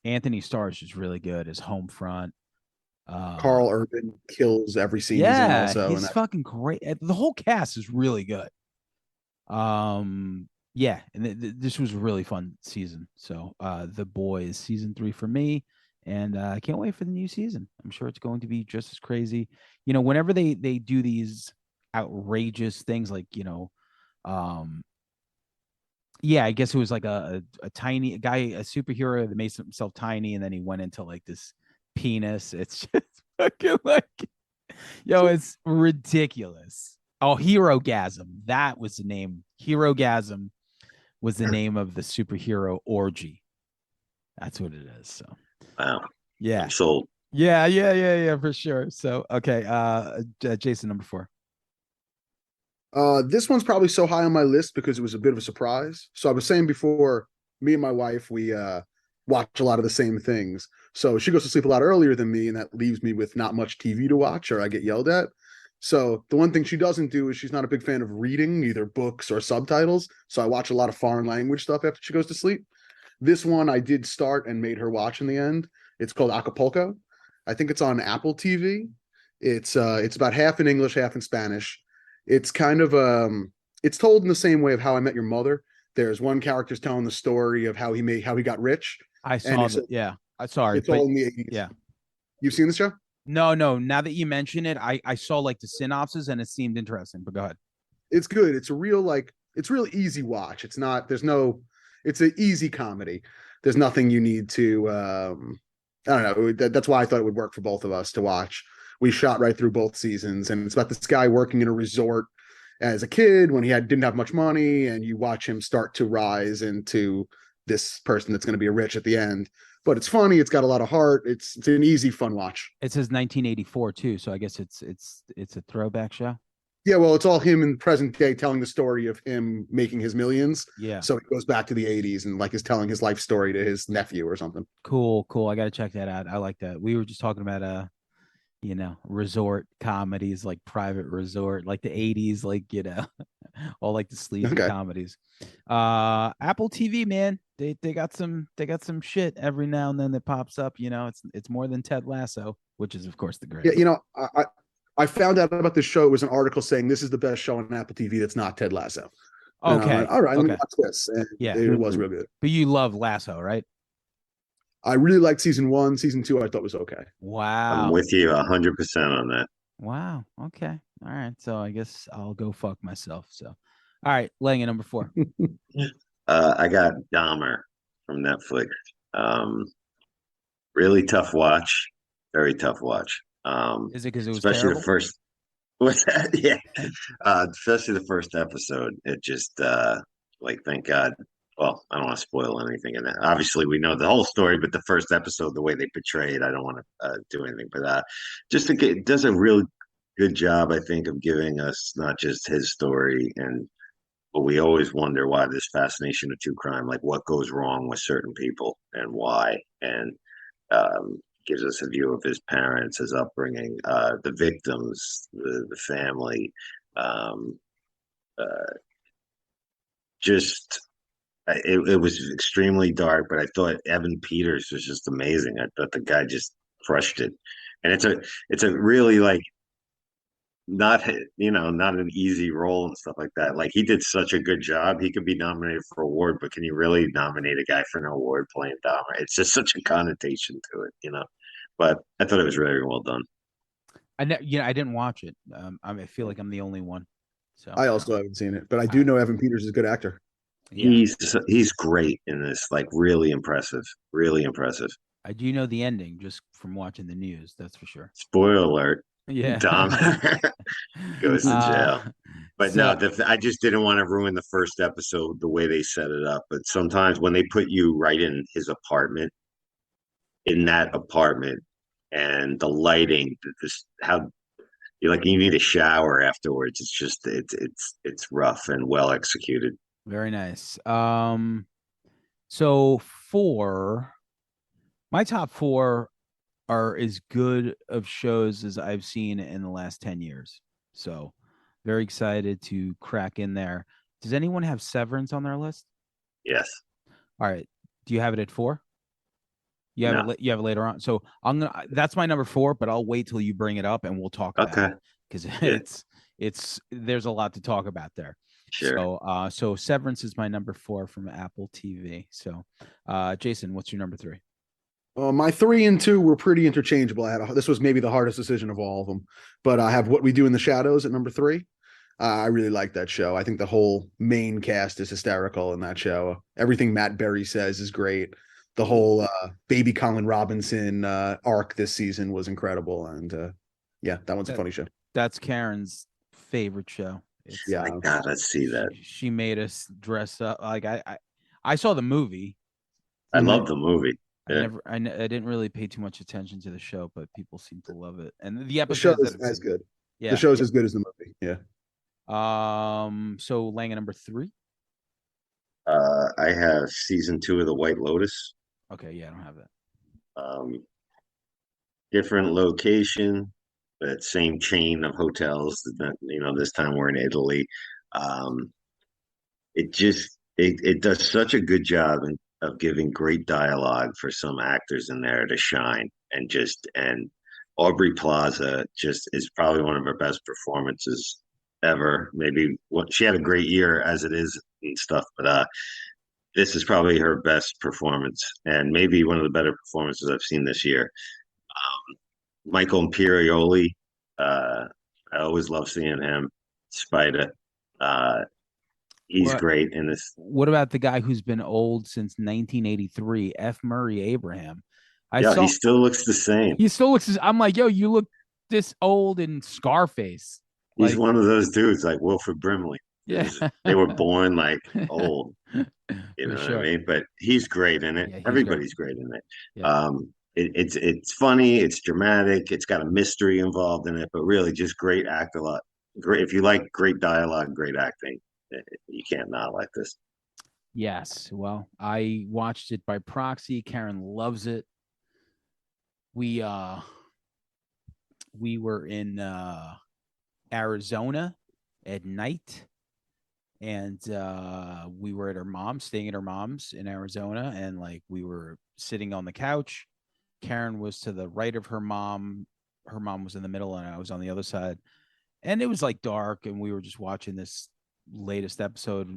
Anthony Starr is just really good as home front. Carl Urban kills every scene he's in Yeah, also. And he's fucking great. The whole cast is really good. Yeah, and this was a really fun season. So The Boys season 3 for me, and I can't wait for the new season. I'm sure it's going to be just as crazy. Whenever they do these outrageous things, like um yeah, I guess it was like a tiny guy, a superhero that made himself tiny, and then he went into like this penis. It's just fucking like, yo, it's ridiculous. Oh, Herogasm. That was the name. Herogasm was the name of the superhero orgy. That's what it is. So Wow. yeah. I'm sold. Yeah, for sure. So okay, Jason, number 4. This one's probably so high on my list because it was a bit of a surprise. So I was saying before, me and my wife, we watch a lot of the same things. So she goes to sleep a lot earlier than me, and that leaves me with not much TV to watch, or I get yelled at. So the one thing she doesn't do is she's not a big fan of reading, either books or subtitles. So I watch a lot of foreign language stuff after she goes to sleep. This one I did start and made her watch in the end. It's called Acapulco. I think it's on Apple TV. It's about half in English, half in Spanish. It's kind of it's told in the same way of How I Met Your Mother. There's one character's telling the story of how he got rich. I And saw that. Yeah, I sorry, it's but all in the 80s. yeah, You've seen the show? no. Now that you mention it, I saw like the synopsis and it seemed interesting. But go ahead. It's good. It's a real it's real easy watch. It's not there's no it's an easy comedy. There's nothing you need to. I don't know. That's why I thought it would work for both of us to watch. We shot right through both seasons, and it's about this guy working in a resort as a kid when he didn't have much money, and you watch him start to rise into this person that's going to be rich at the end. But it's funny. It's got a lot of heart. It's an easy, fun watch. It says 1984 too, so I guess it's a throwback show. Yeah, well, it's all him in present day telling the story of him making his millions. Yeah. So he goes back to the 80s and like is telling his life story to his nephew or something. Cool. I got to check that out. I like that. We were just talking about resort comedies, like Private Resort, like the 80s, like all like the sleazy comedies. Apple TV, man, they got some shit every now and then that pops up. It's more than Ted Lasso, which is of course the greatest. Yeah, I found out about this show. It was an article saying this is the best show on Apple TV that's not Ted Lasso. Okay. Like, all right, let me watch this. And it was real good. But you love Lasso, right? I really liked season 1. Season 2 I thought was okay. Wow. I'm with you 100% on that. Wow. Okay. All right. So I guess I'll go fuck myself. So, all right, laying at number 4. I got Dahmer from Netflix. Really tough watch. Very tough watch. Is it because it was especially terrible? the first? What's that? Yeah, especially the first episode. It just thank God. Well, I don't want to spoil anything in that. Obviously, we know the whole story, but the first episode, the way they portray it, I don't want to do anything. But it does a real good job, I think, of giving us not just his story but we always wonder why this fascination of true crime, like what goes wrong with certain people and why, and gives us a view of his parents, his upbringing, the victims, the family. It was extremely dark, but I thought Evan Peters was just amazing. I thought the guy just crushed it, and it's a really not an easy role and stuff like that. Like he did such a good job. He could be nominated for an award, but can you really nominate a guy for an award playing Dahmer? It's just such a connotation to it. But I thought it was very well done. I didn't watch it. I feel like I'm the only one. So I also haven't seen it, but I do know Evan Peters is a good actor. Yeah. He's great in this. Like really impressive. Really impressive. I do know the ending just from watching the news. That's for sure. Spoiler alert. Yeah. Dahmer goes to jail. But so, no, I just didn't want to ruin the first episode the way they set it up. But sometimes when they put you right in his apartment, in that apartment, and the lighting, how you need a shower afterwards. It's just it's rough and well executed. Very nice. So my top 4 are as good of shows as I've seen in the last 10 years. So very excited to crack in there. Does anyone have Severance on their list? Yes. All right. Do you have it at 4? You have it later on. So that's my number 4, but I'll wait till you bring it up and we'll talk about it because there's a lot to talk about there. Sure. So Severance is my number 4 from Apple TV. So Jason, what's your number 3? My 3 and 2 were pretty interchangeable. This was maybe the hardest decision of all of them, but I have What We Do in the Shadows at number 3. I really like that show. I think the whole main cast is hysterical in that show. Everything Matt Berry says is great. The whole baby Colin Robinson arc this season was incredible, and that one's a funny show. That's Karen's favorite show. My God, let's see that. She made us dress up. Like I saw the movie. I love the movie. Yeah. I didn't really pay too much attention to the show, but people seem to love it. And the show episode is as good. Yeah, the show's as good as the movie. Yeah. So laying at number 3. I have season 2 of The White Lotus. Okay, yeah, I don't have that. Different location, but same chain of hotels. This time we're in Italy. It does such a good job of giving great dialogue for some actors in there to shine, and Aubrey Plaza just is probably one of her best performances ever. Maybe she had a great year as it is and stuff, but this is probably her best performance and maybe one of the better performances I've seen this year. Michael Imperioli, I always love seeing him. Spider, He's What great in this. what about the guy who's been old since 1983, F. Murray Abraham? I Yeah, he saw still looks the same. he still looks. I'm like, yo, you look this old in Scarface. He's Like, one of those dudes like Wilford Brimley. yeah, They were born like old. You for know what I sure. mean? But he's great in it. Yeah, he's great. Everybody's great in it. Yeah, It's funny, it's dramatic, it's got a mystery involved in it, but really just great act a lot. Great if you like great dialogue, great acting, you can't not like this. yes. Well, I watched it by proxy. Karen loves it. We uh we were in Arizona at night, and we were at her mom's, staying at her mom's in Arizona, and like we were sitting on the couch. Karen was to the right of her mom was in the middle, and I was on the other side, and it was like dark, and we were just watching this latest episode,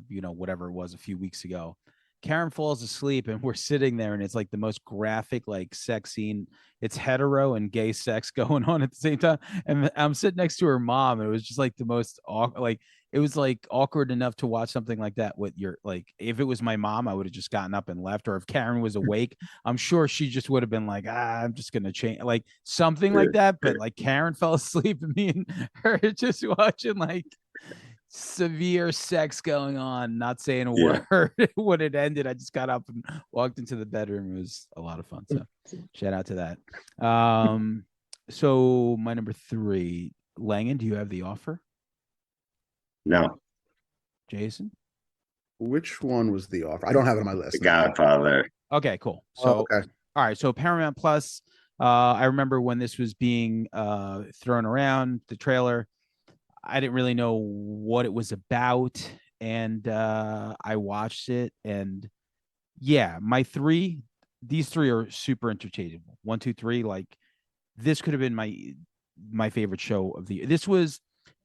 whatever it was a few weeks ago. Karen falls asleep, and we're sitting there, and it's like the most graphic, like sex scene. It's hetero and gay sex going on at the same time, and I'm sitting next to her mom, and it was just like the most awkward. Like it was like awkward enough to watch something like that with your like. If it was my mom, I would have just gotten up and left. Or if Karen was awake, I'm sure she just would have been like, I'm just gonna change, like something like that. But like Karen fell asleep, and me and her just watching like severe sex going on, not saying a Yeah. word. When it ended, I just got up and walked into the bedroom. It was a lot of fun. So shout out to that. So my number 3, Langan, do you have the offer? No, Jason? Which one was the offer? I don't have it on my list. The Godfather. Okay, cool. Oh, So okay. all right, so Paramount Plus. I remember when this was being thrown around, the trailer. I didn't really know what it was about, and I watched it, and yeah, these three are super interchangeable. 1, 2, 3, like this could have been my favorite show of the year. This was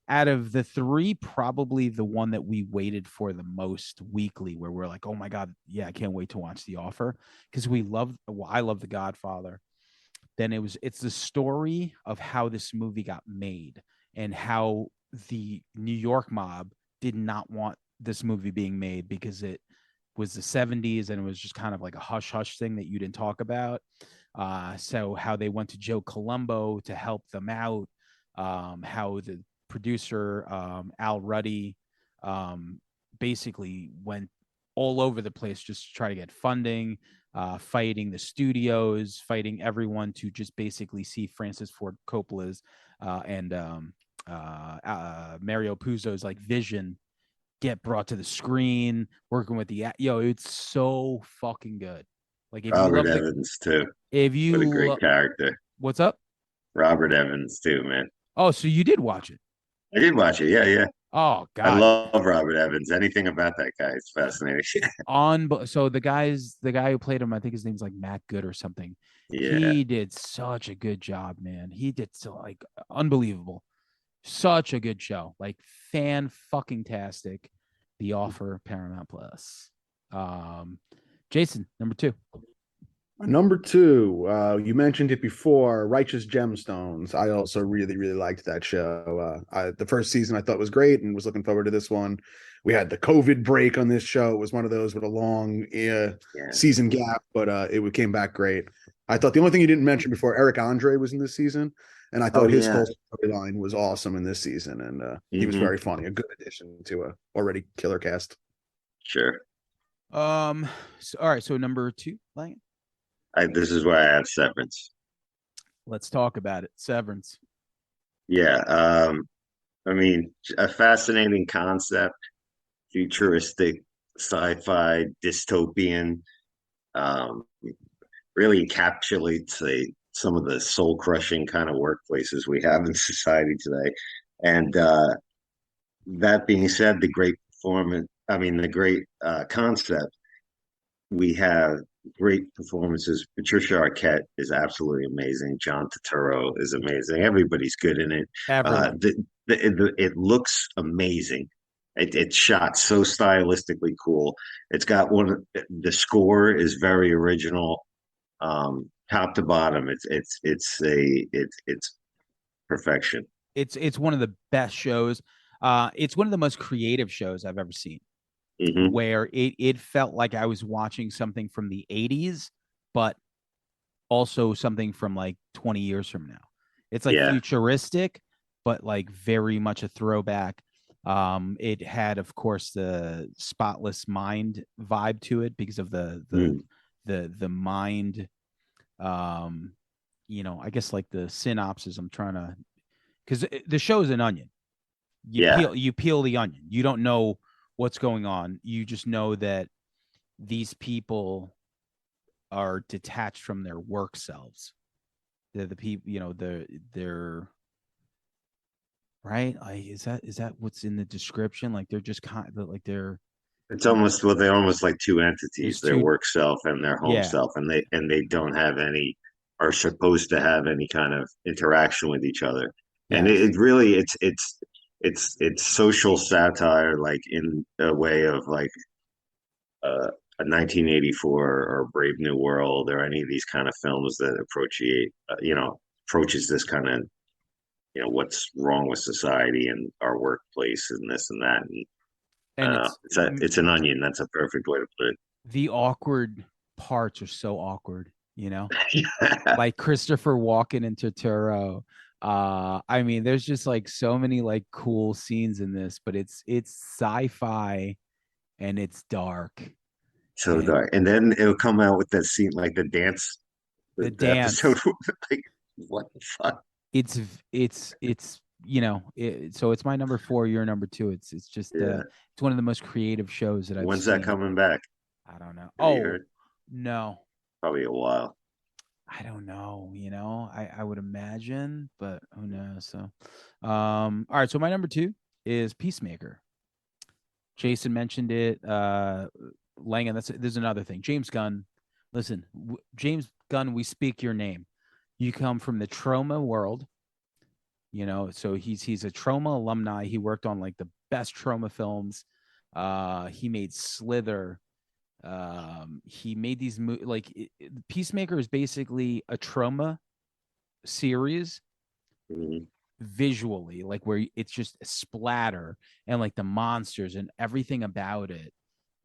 out of the 3, probably the one that we waited for the most weekly, where we're like, oh my god, yeah, I can't wait to watch The Offer, because I love The Godfather. Then it's the story of how this movie got made, and how the New York mob did not want this movie being made, because it was the 70s, and it was just kind of like a hush hush thing that you didn't talk about. So how they went to Joe Colombo to help them out, how the producer, Al Ruddy, basically went all over the place just to try to get funding, fighting the studios, fighting everyone to just basically see Francis Ford Coppola's and Mario Puzo's like vision get brought to the screen, working with it's so fucking good. Like if you Robert love Evans too. if What a you great character. what's up? Robert Evans too, man. Oh, so you did watch it? I did watch it. Yeah, yeah. Oh I God, love Robert Evans. Anything about that guy is fascinating. so the guy who played him, I think his name's like Matt Good or something. Yeah. He did such a good job, man. He did so like unbelievable. Such a good show, like fan fucking tastic. The Offer, Paramount Plus. Jason, number 2. Number 2, you mentioned it before, Righteous Gemstones. I also really, really liked that show. The first season I thought was great, and was looking forward to this one. We had the COVID break on this show. It was one of those with a long season gap, but it came back great. I thought the only thing you didn't mention before, Eric Andre was in this season, and I thought his whole storyline was awesome in this season, and he was very funny. A good addition to a already killer cast. Sure. All right, so number 2, Lang. This is why I have Severance. Let's talk about it. Severance. Yeah. I mean, a fascinating concept, futuristic, sci-fi, dystopian. Really encapsulates some of the soul-crushing kind of workplaces we have in society today. And that being said, the great concept, we have great performances. Patricia Arquette is absolutely amazing. John Turturro is amazing. Everybody's good in it. It looks amazing. It's shot so stylistically cool. It's got the score is very original, top to bottom. It's perfection. It's one of the best shows. It's one of the most creative shows I've ever seen, Hmm. where it felt like I was watching something from the 80s, but also something from like 20 years from now. It's like Yeah. futuristic, but like very much a throwback. It had, of course, the Spotless Mind vibe to it because of Mm. the mind. Um, I guess like the synopsis. I'm trying to, because the show is an onion. Yeah. You peel the onion. You don't know what's going on. You just know that these people are detached from their work selves. They're the people, they're right. Like, is that what's in the description? Like they're just kind of like It's almost, well, they're almost like two there's entities, their two. work self and their home Yeah. self, and they don't have any, are supposed to have any kind of interaction with each other. And Yes. it really, it's social satire, like in a way of like a 1984 or Brave New World or any of these kind of films that approaches this kind of, what's wrong with society and our workplace and this and that. And And it's it's an onion. That's a perfect way to put the awkward parts are so awkward, you know? it. Like Christopher Walken and Turturro. I mean, there's just like so many like cool scenes in this, but it's sci-fi and it's dark. So And dark. And then it'll come out with that scene, like the dance, the the episode. dance, Like, what the fuck? so it's my number 4, your number 2. It's just Yeah. it's one of the most creative shows that I've When's that seen. coming back? I don't know. Have you Oh, heard? no. Probably a while. I don't know, I would imagine, but who knows? So all right, so my number 2 is Peacemaker. Jason mentioned it. Langan, there's another thing. James Gunn. Listen, James Gunn, we speak your name. You come from the trauma world, so he's a trauma alumni. He worked on like the best trauma films. He made Slither. He made these Peacemaker is basically a trauma series Mhm. visually, like where it's just a splatter and like the monsters and everything about it.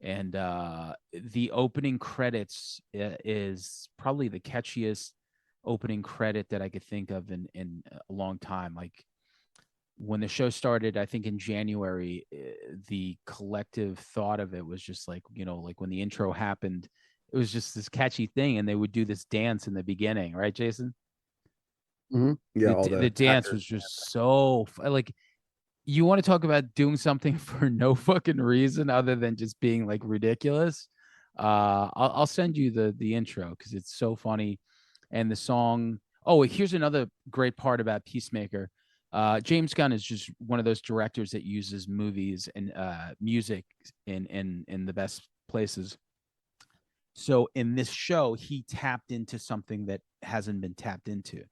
And the opening credits is probably the catchiest opening credit that I could think of in a long time. Like when the show started, I think in January, the collective thought of it was just like, like when the intro happened, it was just this catchy thing, and they would do this dance in the beginning, right, Jason? Yeah, The all the the dance actors. was just so like, you want to talk about doing something for no fucking reason other than just being like ridiculous. I'll send you the intro because it's so funny, and the song. Oh, here's another great part about Peacemaker. James Gunn is just one of those directors that uses movies and music in the best places. So in this show, he tapped into something that hasn't been tapped into.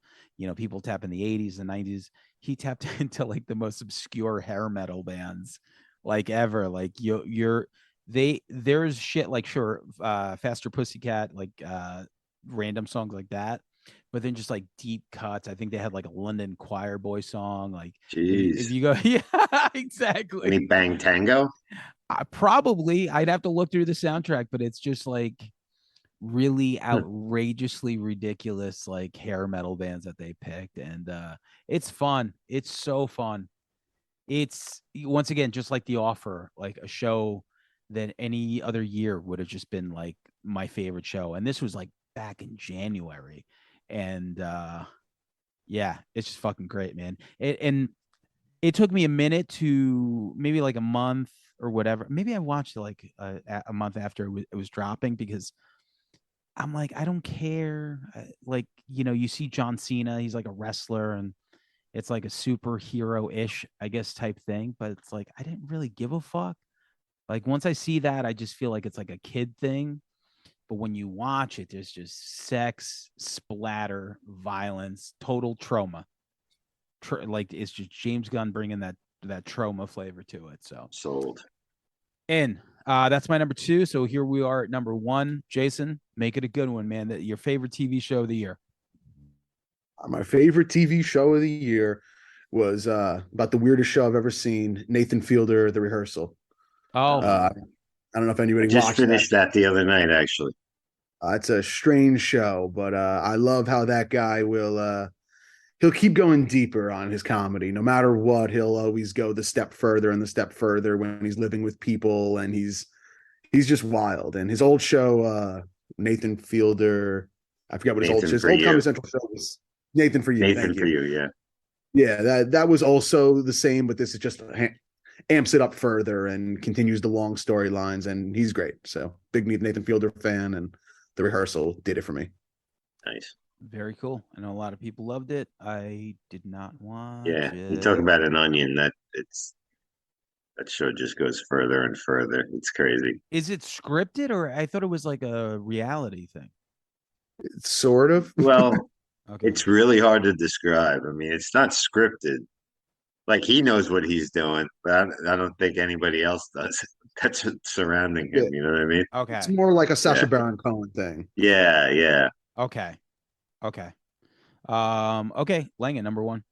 People tap in the 80s and 90s. He tapped into like the most obscure hair metal bands like ever. Like there's shit like, sure, Faster Pussycat, like random songs like that. But then just like deep cuts. I think they had like a London Choir Boy song. Like if Jeez. you go, yeah, exactly. Any Bang Tango? Probably I'd have to look through the soundtrack, but it's just like really outrageously ridiculous like hair metal bands that they picked, and it's fun. It's so fun. It's once again just like The Offer, like a show that any other year would have just been like my favorite show, and this was like back in January, and yeah, it's just fucking great, man. And it took me a minute to maybe like a month or whatever. Maybe I watched it like a month after it was dropping, because I'm like, I don't care. Like, you see John Cena, he's like a wrestler, and it's like a superhero ish, I guess, type thing. But it's like, I didn't really give a fuck. Like, once I see that, I just feel like it's like a kid thing. But when you watch it, there's just sex, splatter, violence, total trauma. Like, it's just James Gunn bringing that trauma flavor to it. So, Sold. and that's my number 2. So here we are at number 1. Jason, make it a good one, man. Your favorite TV show of the year. My favorite TV show of the year. was about the weirdest show I've ever seen. Nathan Fielder, The Rehearsal. Oh, I don't know if I anybody just watched that. finished that the other night, actually. It's a strange show, but I love how that guy will he'll keep going deeper on his comedy. No matter what, he'll always go the step further and the step further when he's living with people, and he's just wild. And his old show, Nathan Fielder, I forget what Nathan his for old You. Comedy Central show was. Nathan for You. Nathan Thank for you. You, yeah. Yeah, that was also the same, but this is just amps it up further and continues the long storylines, and he's great. So big Nathan Fielder fan, and The Rehearsal did it for me. Nice. very cool. I know a lot of people loved it. I did not watch Yeah. it. You talk about an onion, that show just goes further and further. It's crazy. Is it scripted, or I thought it was like a reality thing? It's sort of. Well, Okay. it's really hard to describe. I mean, it's not scripted. Like he knows what he's doing, but I don't think anybody else does. That's surrounding Yeah, him. You know what I mean? it's Okay. more like a Sacha Yeah. Baron Cohen thing. Yeah, yeah. Okay. Okay. Okay. Langan, number one.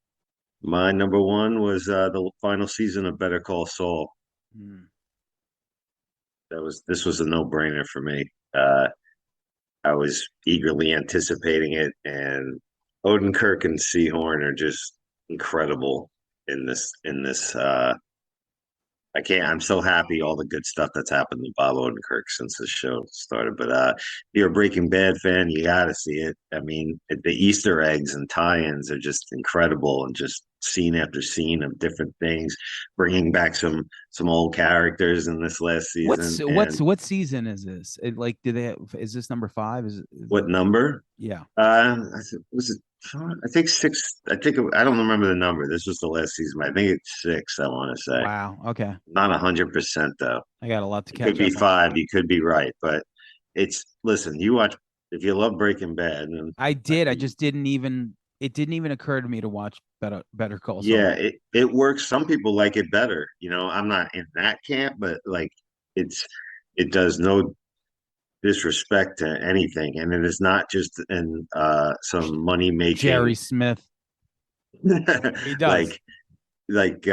My number one was the final season of Better Call Saul. Hmm. This was a no brainer for me. Uh, I was eagerly anticipating it, and Odenkirk and Seahorn are just incredible in this. I can't. I'm so happy all the good stuff that's happened to Bob Odenkirk since the show started. But if you're a Breaking Bad fan, you got to see it. I mean, the Easter eggs and tie-ins are just incredible, and just scene after scene of different things, bringing back some old characters in this last season. And What season is this? Like, do they have, is this number 5? Is it what number? Yeah. Was it? I think six. I don't remember the number. This was the last season. But I think it's six. I want to say. Wow. Okay. Not 100% though. I got a lot to It could catch be up on. five. You could be right, but listen. You watch if you love Breaking Bad, and I did. I just didn't even. It didn't even occur to me to watch Better Call Saul. yeah, it works. Some people like it better. You know, I'm not in that camp, but like it does no disrespect to anything, and it is not just in some money Jerry making Smith. He does. like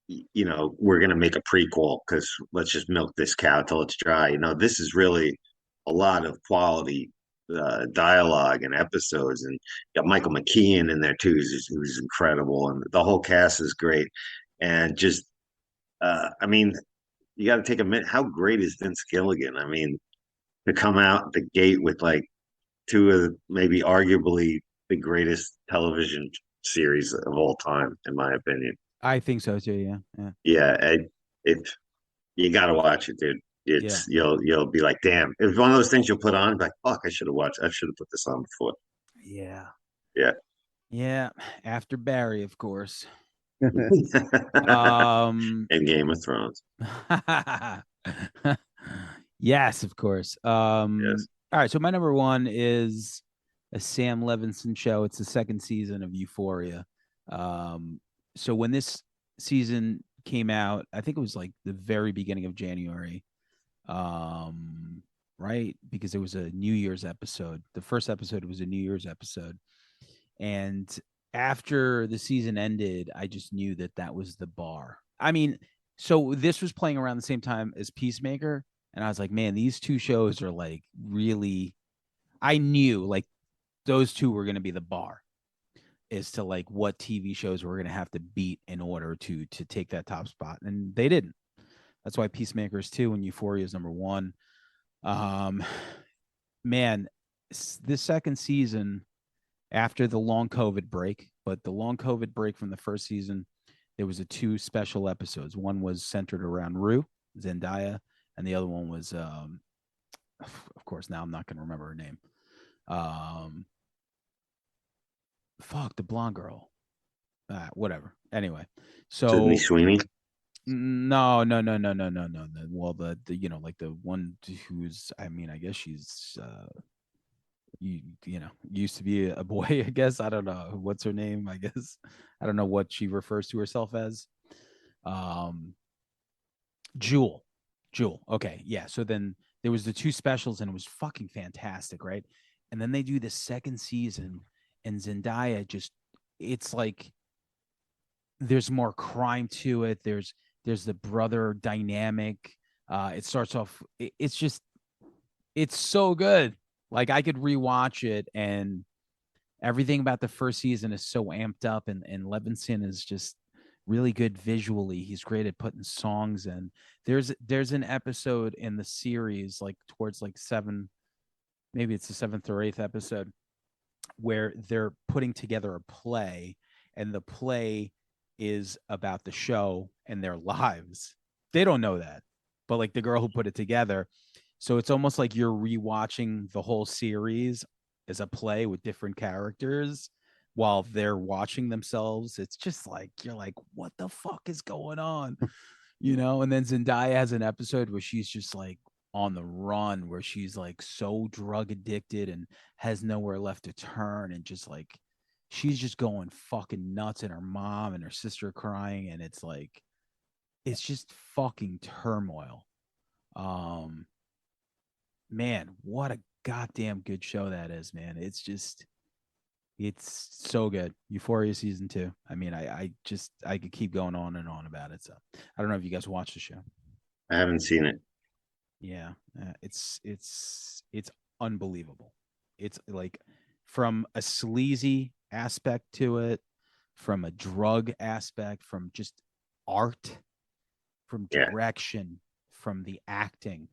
you know, we're going to make a prequel because let's just milk this cow till it's dry. You know, this is really a lot of quality dialogue and episodes, and you got Michael McKean in there too, who's incredible, and the whole cast is great. And just, I mean, you got to take a minute. How great is Vince Gilligan? I mean, to come out the gate with like two of maybe arguably the greatest television series of all time, in my opinion. I think so too. Yeah. Yeah. Yeah, it you got to watch it, dude. It's you'll be like, damn. It's one of those things you'll put on, like, fuck, I should have watched. I should have put this on before. Yeah. Yeah. Yeah. After Barry, of course. And Game of Thrones. Yes, of course. Yes. All right. So my number one is a Sam Levinson show. It's the second season of Euphoria. So when this season came out, I think it was like the very beginning of January. Right? Because it was a New Year's episode. The first episode was a New Year's episode. And after the season ended, I just knew that was the bar. I mean, so this was playing around the same time as Peacemaker. And I was like, man, these two shows are like really, I knew like those two were going to be the bar as to like what TV shows we're going to have to beat in order to take that top spot. And they didn't. That's why Peacemaker is 2 and Euphoria is number 1. Man, this second season after the long COVID break, but the long COVID break from the first season, there was 2 special episodes. One was centered around Rue, Zendaya, and the other one was, of course, now I'm not going to remember her name. The blonde girl. Whatever. Anyway, so Sydney Sweeney. No. Well, the you know, like the one who's, I mean, I guess she's you know, used to be a boy, I guess. I don't know what's her name. I guess I don't know what she refers to herself as. Jewel. Okay, yeah. So then there was the 2 specials, and it was fucking fantastic, right? And then they do the second season, and Zendaya just, it's like there's more crime to it. There's the brother dynamic. It starts off. It's so good. Like I could rewatch it, and everything about the first season is so amped up, and Levinson is just really good visually. He's great at putting songs in. There's an episode in the series, like towards like maybe it's the 7th or 8th episode, where they're putting together a play, and the play is about the show and their lives. They don't know that, but like the girl who put it together. So it's almost like you're rewatching the whole series as a play with different characters while they're watching themselves. It's just like, you're like, what the fuck is going on? And then Zendaya has an episode where she's just like on the run, where she's like so drug addicted and has nowhere left to turn, and just like she's just going fucking nuts, and her mom and her sister crying, and it's like it's just fucking turmoil. Man, what a goddamn good show that is, man. It's so good. Euphoria season 2. I mean, I could keep going on and on about it. So I don't know if you guys watch the show. I haven't seen it. Yeah, it's unbelievable. It's like from a sleazy aspect to it, from a drug aspect, from just art, from direction, from the acting.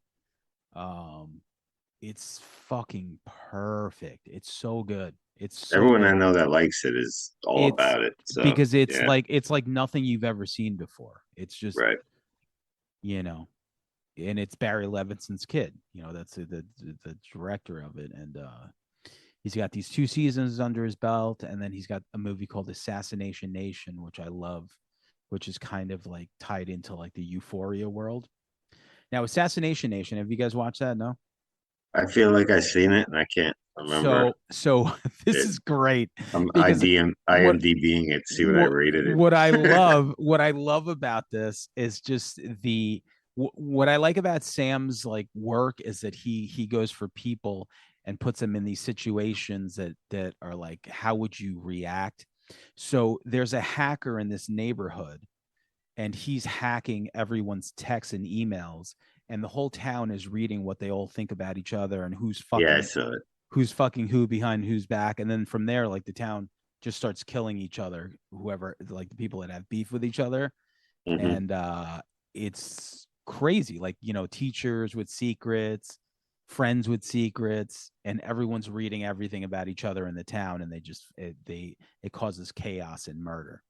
It's fucking perfect. It's so good. It's so everyone good. I know that likes it is all about it. So, because it's like nothing you've ever seen before. It's just right. And it's Barry Levinson's kid. That's the director of it, and he's got these 2 seasons under his belt, and then he's got a movie called Assassination Nation, which I love, which is kind of like tied into like the Euphoria world. Now, Assassination Nation, have you guys watched that? No? I feel like I've seen it and I can't remember. So this is great. I'm IMDbing it, see what I rated it. What I love about this is just what I like about Sam's like work is that he goes for people and puts them in these situations that are like, how would you react? So there's a hacker in this neighborhood, and he's hacking everyone's texts and emails, and the whole town is reading what they all think about each other and who's fucking I saw it. Who's fucking who behind who's back. And then from there, like the town just starts killing each other, whoever, like the people that have beef with each other. Mm-hmm. And it's crazy. Like, teachers with secrets, friends with secrets, and everyone's reading everything about each other in the town, and it causes chaos and murder.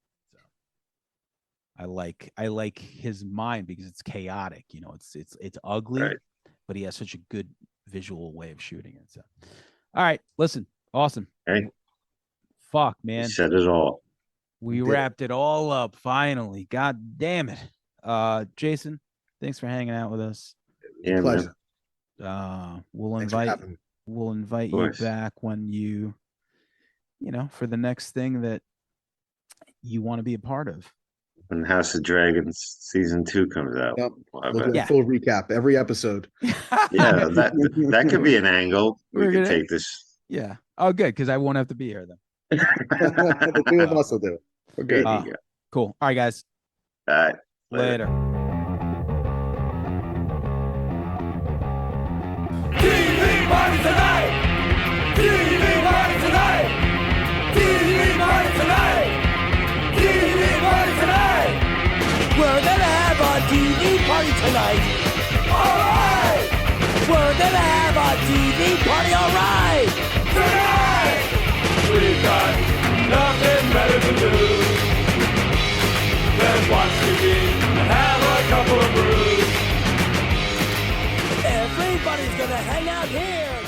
I like his mind because it's chaotic. It's ugly, right, but he has such a good visual way of shooting it. So, all right, listen, awesome. Hey, fuck, man, you said it all. We wrapped it all up finally. God damn it, Jason, thanks for hanging out with us. Yeah, pleasure. We'll invite you back when you for the next thing that you want to be a part of. When House of Dragons season 2 comes out, we'll do a full recap every episode. Yeah, that could be an angle. We can take this. Yeah. Oh, good, because I won't have to be here then. The 2 of us will do it. We're good. Cool. All right, guys. All right. Later. TV party tonight! TV party tonight! TV party tonight! TV party tonight! We're gonna have a TV party tonight! Alright! We're gonna have a TV party, alright! Tonight! We've got nothing better to do than watch TV and have a couple of brews. Everybody's gonna hang out here.